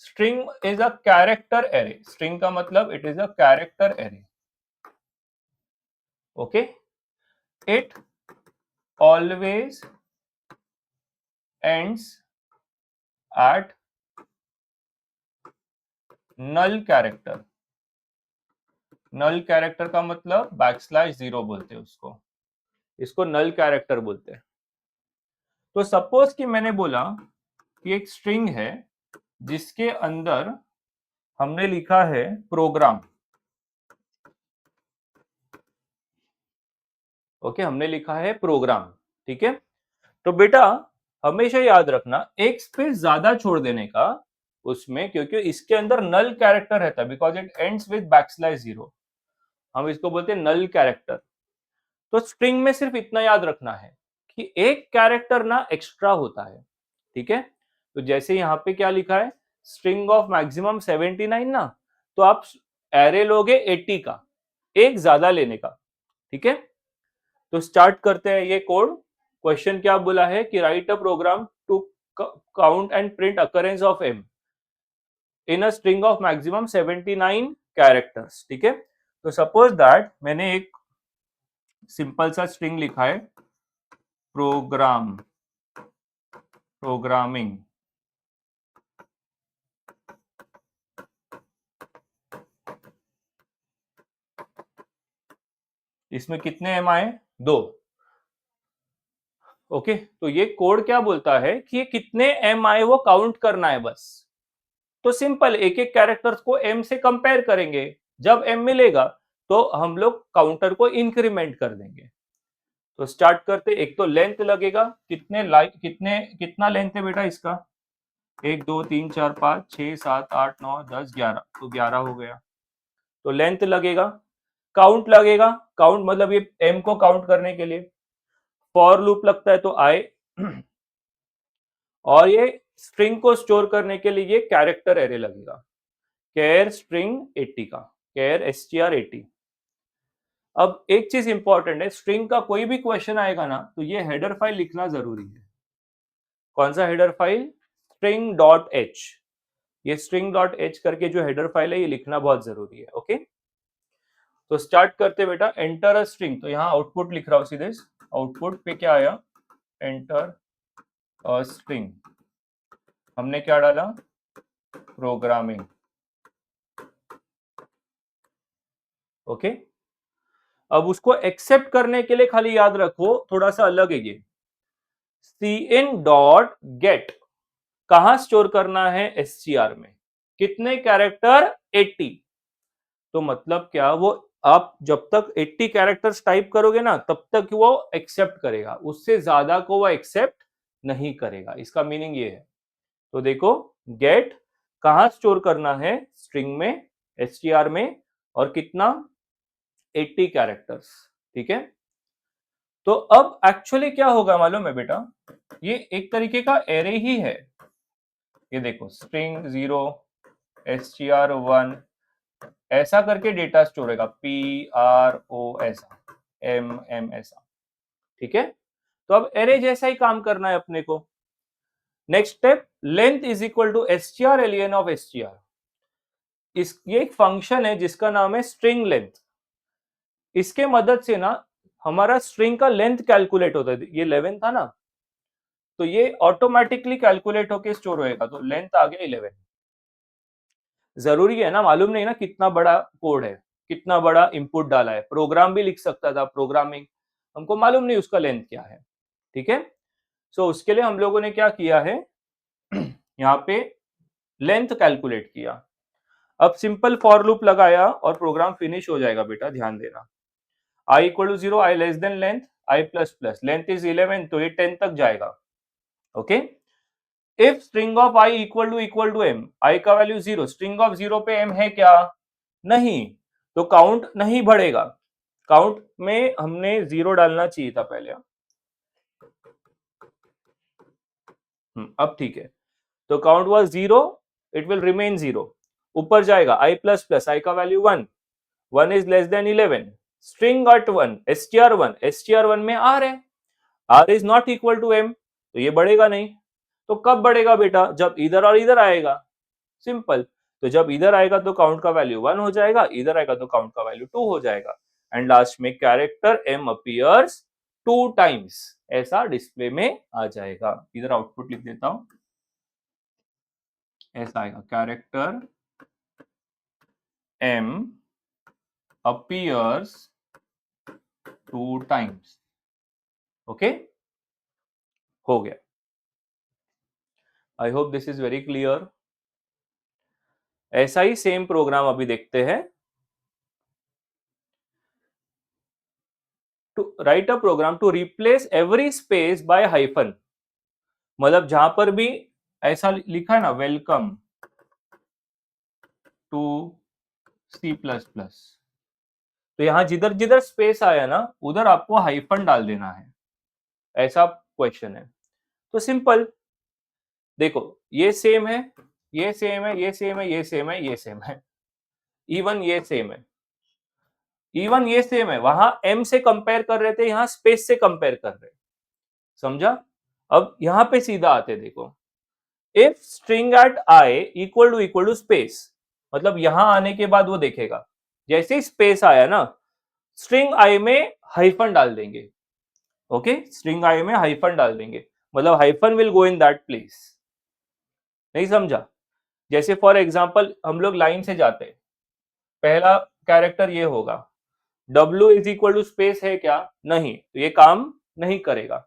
String is a character array. String का मतलब it is a character array. Okay, it always ends at null character। null character का मतलब \0 बोलते हैं उसको, इसको null character बोलते हैं। तो सपोज कि मैंने बोला कि एक स्ट्रिंग है जिसके अंदर हमने लिखा है प्रोग्राम। ओके, हमने लिखा है प्रोग्राम, ठीक है। तो बेटा हमेशा याद रखना एक स्पेस ज्यादा छोड़ देने का उसमें, क्योंकि इसके अंदर नल कैरेक्टर रहता है, बिकॉज इट एंड्स विद \0। हम इसको बोलते हैं नल कैरेक्टर। तो स्ट्रिंग में सिर्फ इतना याद रखना है कि एक कैरेक्टर ना एक्स्ट्रा होता है, ठीक है। तो जैसे यहाँ पे क्या लिखा है, स्ट्रिंग ऑफ मैक्सिमम 79 ना, तो आप एरे लोगे 80 का, एक ज्यादा लेने का, ठीक है। तो स्टार्ट करते हैं ये कोड। क्वेश्चन क्या बोला है कि write a program to count and print occurrence of M in a string of maximum 79 characters, ठीक है। तो सपोज दैट मैंने एक सिंपल सा स्ट्रिंग लिखा है प्रोग्रामिंग। इसमें कितने एम आए? 2। ओके, तो ये कोड क्या बोलता है कि ये कितने एम आए वो काउंट करना है बस। तो सिंपल, एक एक कैरेक्टर्स को एम से कंपेयर करेंगे, जब एम मिलेगा तो हम लोग काउंटर को इंक्रीमेंट कर देंगे। तो स्टार्ट करते, एक तो लेंथ लगेगा, कितना लेंथ है बेटा इसका? 1 2 3 4 5 6 7 8 9 10 11, तो 11 हो गया। तो लेंथ लगेगा, काउंट लगेगा, काउंट मतलब ये एम को काउंट करने के लिए। फॉर लूप लगता है तो आई और ये स्ट्रिंग को स्टोर करने के लिए ये कैरेक्टर एरे लगेगा, कैर स्ट्रिंग 80 का, कैर str80। अब एक चीज इंपॉर्टेंट है, स्ट्रिंग का कोई भी क्वेश्चन आएगा ना तो ये हेडर फाइल लिखना जरूरी है। कौन सा हेडर फाइल? string.h। ये string.h करके जो हेडर फाइल है ये लिखना बहुत जरूरी है। ओके, तो स्टार्ट करते बेटा, एंटर अ स्ट्रिंग। तो यहाँ आउटपुट लिख रहा हूं सीधे, आउटपुट पे क्या आया? Enter a string. हमने क्या डाला? प्रोग्रामिंग। ओके, अब उसको एक्सेप्ट करने के लिए खाली याद रखो थोड़ा सा अलग है ये, cin.get कहां स्टोर करना है? str में। कितने कैरेक्टर? 80। तो मतलब क्या, वो आप जब तक 80 कैरेक्टर्स टाइप करोगे ना तब तक वो एक्सेप्ट करेगा, उससे ज्यादा को वो एक्सेप्ट नहीं करेगा। इसका मीनिंग ये है। तो देखो, गेट कहाँ स्टोर करना है? स्ट्रिंग में, एसटीआर में, और कितना? 80 कैरेक्टर्स। ठीक है। तो अब एक्चुअली क्या होगा मालूम है बेटा? ये एक तरीके का एरे ही है। ये देखो, स्ट्रिंग 0, str1, ऐसा करके डेटा स्टोर होगा, PRO ऐसा, MM ऐसा। ठीक है। तो अब एरे जैसा ही काम करना है अपने को। Next step, length is equal to str ln of str। ये एक फंक्शन है जिसका नाम है स्ट्रिंग लेंथ। इसके मदद से ना हमारा स्ट्रिंग का लेंथ कैलकुलेट होता है। ये 11 था ना, तो ये ऑटोमेटिकली कैलकुलेट होके स्टोर होएगा। तो लेंथ आ गया 11। जरूरी है ना, मालूम नहीं ना कितना बड़ा कोड है, कितना बड़ा इनपुट डाला है। प्रोग्राम भी लिख सकता था, प्रोग्रामिंग, हमको मालूम नहीं उसका लेंथ क्या है। ठीक है। सो उसके लिए हम लोगों ने क्या किया है, यहाँ पे लेंथ कैलकुलेट किया। अब सिंपल फॉर लूप लगाया और प्रोग्राम फिनिश हो जाएगा बेटा, ध्यान देना। i equal to 0, i less than length, i plus plus, length is 11, तो ये 10 तक जाएगा। Okay. If string of i equal to m, i का वैल्यू 0, स्ट्रिंग ऑफ 0 पे m है क्या? नहीं, तो काउंट नहीं बढ़ेगा। काउंट में हमने 0 डालना चाहिए था पहले। अब ठीक है। तो count was 0, it will remain 0। ऊपर जाएगा i प्लस प्लस, i का value 1, 1 is less than 11, string at 1, str1 में r है, r is not equal to m, तो ये बढ़ेगा नहीं। तो कब बढ़ेगा बेटा? जब इधर और इधर आएगा। सिंपल। तो जब इधर आएगा तो काउंट का वैल्यू 1 हो जाएगा, इधर आएगा तो काउंट का वैल्यू 2 हो जाएगा, एंड लास्ट में कैरेक्टर m अपीयर्स 2 टाइम्स, ऐसा डिस्प्ले में आ जाएगा। इधर आउटपुट लिख देता हूं, ऐसा आएगा, character m appears 2 times. Okay, हो गया। I hope this is very clear. ऐसा ही सेम प्रोग्राम अभी देखते हैं। To write a program to replace every space by hyphen, मतलब जहां पर भी ऐसा लिखा है ना, welcome to C plus plus, तो यहां जिधर जिधर स्पेस आया ना उधर आपको हाइफन डाल देना है, ऐसा क्वेश्चन है। तो सिंपल, देखो, ये सेम है, ये सेम है, ये सेम है, ये सेम है, ये सेम है, इवन ये सेम है, इवन ये सेम है। वहां एम से कंपेयर कर रहे थे, यहाँ स्पेस से कंपेयर कर रहे, समझा? अब यहां पे सीधा आते, देखो, if string at i equal to space, मतलब यहां आने के बाद वो देखेगा, जैसे ही स्पेस आया ना, स्ट्रिंग आई में हाइफन डाल देंगे। ओके, स्ट्रिंग आई में हाइफन डाल देंगे, मतलब hyphen will go in that place. नहीं समझा? जैसे फॉर एग्जांपल हम लोग लाइन से जाते हैं, पहला कैरेक्टर ये होगा, W is equal to space है क्या? नहीं, तो ये काम नहीं करेगा।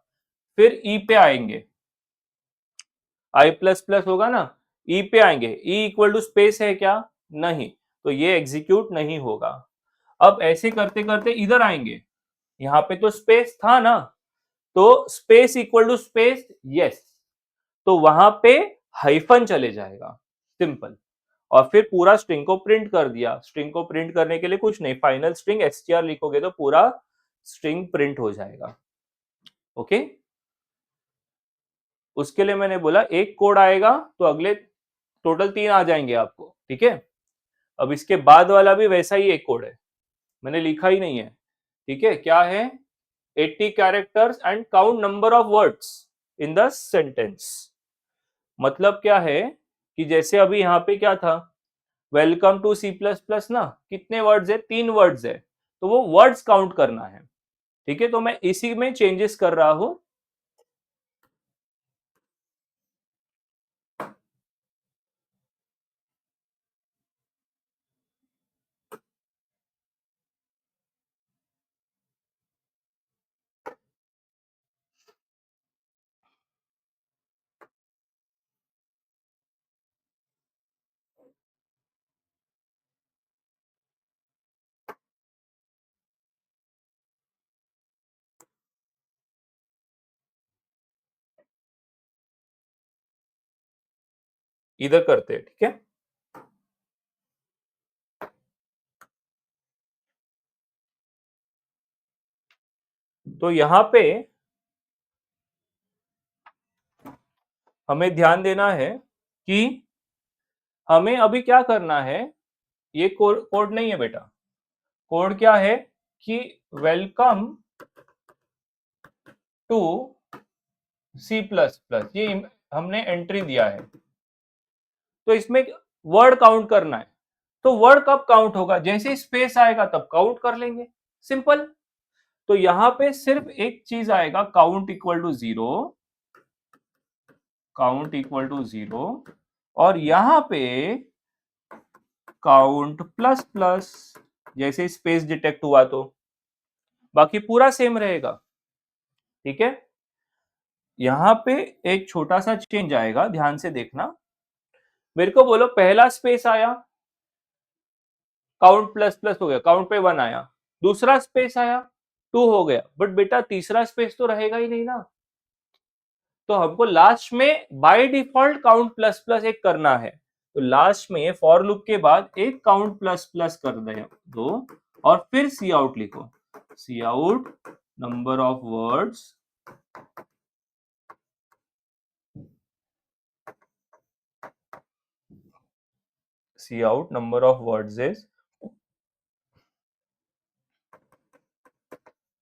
फिर ई पे आएंगे, i प्लस प्लस होगा ना, ई पे आएंगे, ई इक्वल टू स्पेस है क्या? नहीं, तो ये एग्जीक्यूट नहीं होगा। अब ऐसे करते करते इधर आएंगे, यहाँ पे तो स्पेस था ना, तो space equal to space, yes, तो वहां पे हाइफन चले जाएगा। सिंपल। और फिर पूरा स्ट्रिंग को प्रिंट कर दिया। स्ट्रिंग को प्रिंट करने के लिए कुछ नहीं, फाइनल स्ट्रिंग str लिखोगे तो पूरा स्ट्रिंग प्रिंट हो जाएगा। ओके, उसके लिए मैंने बोला एक कोड आएगा तो अगले टोटल 3 आ जाएंगे आपको। ठीक है। अब इसके बाद वाला भी वैसा ही एक कोड है, मैंने लिखा ही नहीं है। ठीक है, क्या है? 80 characters and count number of words in the sentence. मतलब क्या है कि जैसे अभी यहाँ पे क्या था, welcome to C plus plus ना, कितने वर्ड्स है? 3 वर्ड्स है, तो वो वर्ड्स काउंट करना है। ठीक है, तो मैं इसी में चेंजेस कर रहा हूं। इधर करते हैं, ठीक है। तो यहां पे हमें ध्यान देना है कि हमें अभी क्या करना है। ये कोड नहीं है बेटा। कोड क्या है कि welcome to C plus plus, ये हमने एंट्री दिया है, तो इसमें वर्ड काउंट करना है। तो वर्ड कब काउंट होगा, जैसे स्पेस आएगा तब काउंट कर लेंगे, सिंपल। तो यहां पे सिर्फ एक चीज आएगा, count equal to zero, count equal to zero, और यहां पे काउंट प्लस प्लस, जैसे स्पेस डिटेक्ट हुआ तो। बाकी पूरा सेम रहेगा, ठीक है। यहां पे एक छोटा सा चेंज आएगा, ध्यान से देखना। मेरे को बोलो पहला स्पेस आया, काउंट प्लस प्लस हो गया, काउंट पे 1 आया। दूसरा स्पेस आया, 2 हो गया। बट बेटा तीसरा स्पेस तो रहेगा ही नहीं ना, तो हमको लास्ट में by default count plus plus एक करना है। तो लास्ट में फॉर लूप के बाद एक काउंट प्लस प्लस कर दो, और फिर सी आउट लिखो। Cout number of words, cout number of words is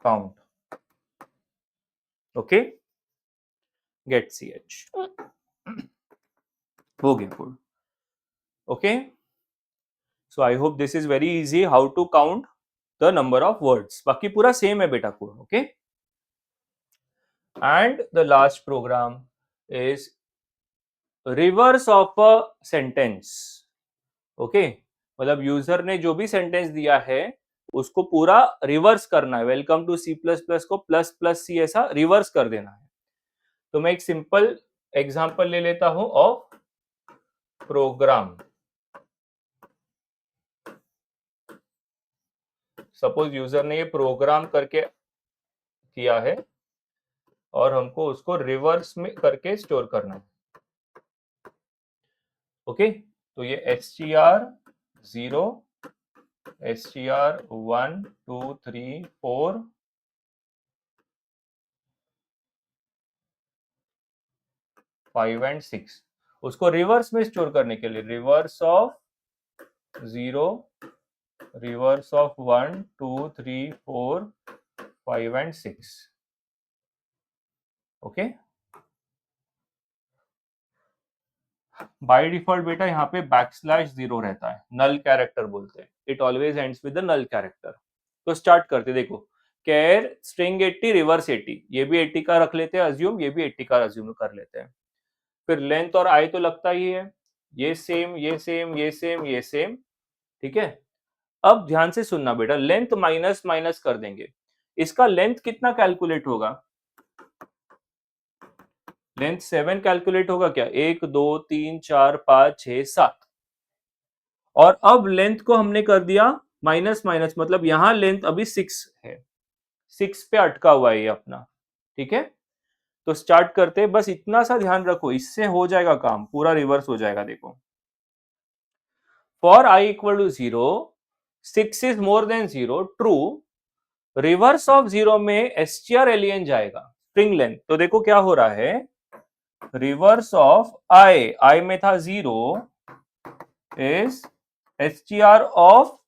count. Okay, get c h, हो गया कोड। Okay, so I hope this is very easy how to count the number of words. बाकी पूरा same है बेटा code, okay. And the last program is reverse of a sentence. Okay, मतलब user ने जो भी सेंटेंस दिया है उसको पूरा रिवर्स करना है। Welcome to C plus plus को प्लस प्लस सी ऐसा रिवर्स कर देना है। तो मैं एक सिंपल एग्जांपल ले लेता हूं ऑफ प्रोग्राम। सपोज यूजर ने ये प्रोग्राम करके किया है और हमको उसको रिवर्स में करके स्टोर करना है। ओके, तो ये str0, str1 2 3 4 5 एंड 6, उसको रिवर्स में स्टोर करने के लिए reverse of 0, reverse of 1 2 3 4 5 and 6। Okay, by default बेटा यहाँ पे \0 रहता है, नल कैरेक्टर बोलते हैं। It always ends with the null character. तो स्टार्ट करते, देखो कैर स्ट्रिंग 80 रिवर्स 80, ये भी 80 का रख लेते हैं अज्यूम, ये भी 80 का अज्यूम कर लेते हैं। फिर लेंथ और आई तो लगता ही है, ये सेम ये सेम ये सेम ये सेम, ठीक है। अब ध्यान से सुनना बेटा, लेंथ माइनस माइनस कर देंगे। इसका लेंथ कितना कैलकुलेट होगा, लेंथ 7 कैलकुलेट होगा क्या, 1 2 3 4 5 6 7। और अब लेंथ को हमने कर दिया माइनस माइनस, मतलब यहां लेंथ अभी 6 है, 6 पे अटका हुआ है ये अपना, ठीक है। तो स्टार्ट करते हैं, बस इतना सा ध्यान रखो, इससे हो जाएगा काम, पूरा रिवर्स हो जाएगा। देखो for i equal to 0, 6 is more than 0 true, reverse of 0 में strlen जाएगा, स्ट्रिंग लेंथ। तो देखो क्या हो रहा है, रिवर्स ऑफ i में था 0 is str of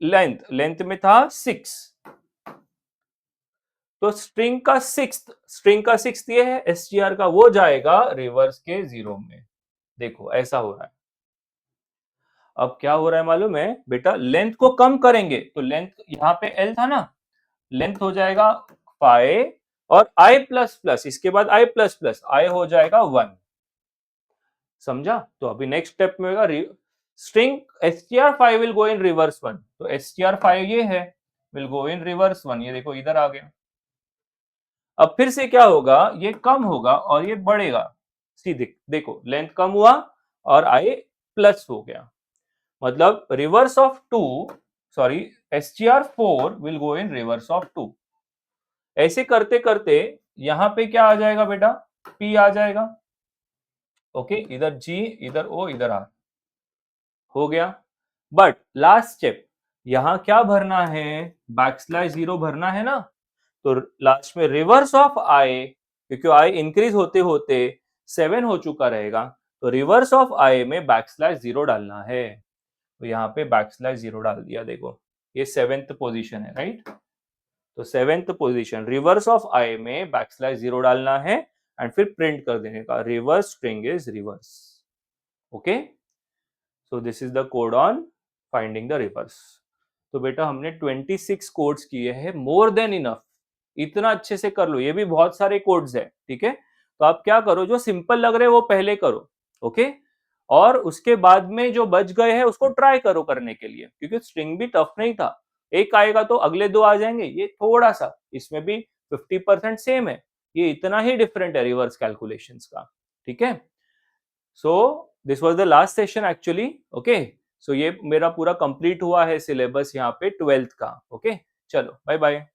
length, length में था 6, तो स्ट्रिंग का सिक्स ये है, str का वो जाएगा रिवर्स के 0 में। देखो ऐसा हो रहा है। अब क्या हो रहा है मालूम है बेटा, लेंथ को कम करेंगे तो लेंथ यहाँ पे l था ना, लेंथ हो जाएगा 5 और i प्लस प्लस, इसके बाद i प्लस प्लस, i हो जाएगा 1। समझा। तो अभी नेक्स्ट स्टेप में होगा string str5 will go in reverse 1, तो str5 ये है, विल गो इन रिवर्स 1, ये देखो इधर आ गया। अब फिर से क्या होगा, ये कम होगा और ये बढ़ेगा, सीधे देखो लेंथ कम हुआ और i प्लस हो गया, मतलब reverse of 2, sorry str4 will go in reverse of 2। ऐसे करते करते यहां पे क्या आ जाएगा बेटा, p आ जाएगा। ओके, इधर G, इधर O, इधर R हो गया। बट लास्ट स्टेप, यहां क्या भरना है, बैकस्लैश 0 भरना है ना। तो लास्ट में रिवर्स ऑफ आई, क्योंकि आई इंक्रीज होते होते 7 हो चुका रहेगा, तो रिवर्स ऑफ आई में बैकस्लैश 0 डालना है। तो यहाँ पे बैकस्लैश 0 डाल दिया, देखो ये 7th पोजीशन है, राइट। तो 7th पोजीशन रिवर्स ऑफ आई में बैकस्लैश 0 डालना है एंड फिर प्रिंट कर देने का, reverse string is reverse. Okay, so this is the code on finding the reverse. तो बेटा हमने 26 कोड्स किए हैं, मोर देन इनफ। इतना अच्छे से कर लो, ये भी बहुत सारे कोड्स है, ठीक है। तो आप क्या करो, जो सिंपल लग रहे हैं वो पहले करो, ओके। और उसके बाद में जो बच गए हैं उसको ट्राई करो करने के लिए, क्योंकि स्ट्रिंग भी टफ नहीं था। एक आएगा तो अगले दो आ जाएंगे, ये थोड़ा सा इसमें भी 50% सेम है, ये इतना ही डिफरेंट है रिवर्स कैलकुलेशंस का, ठीक है। So this was the last session actually, okay. सो ये मेरा पूरा कंप्लीट हुआ है सिलेबस यहाँ पे 12th का, ओके। चलो बाय बाय।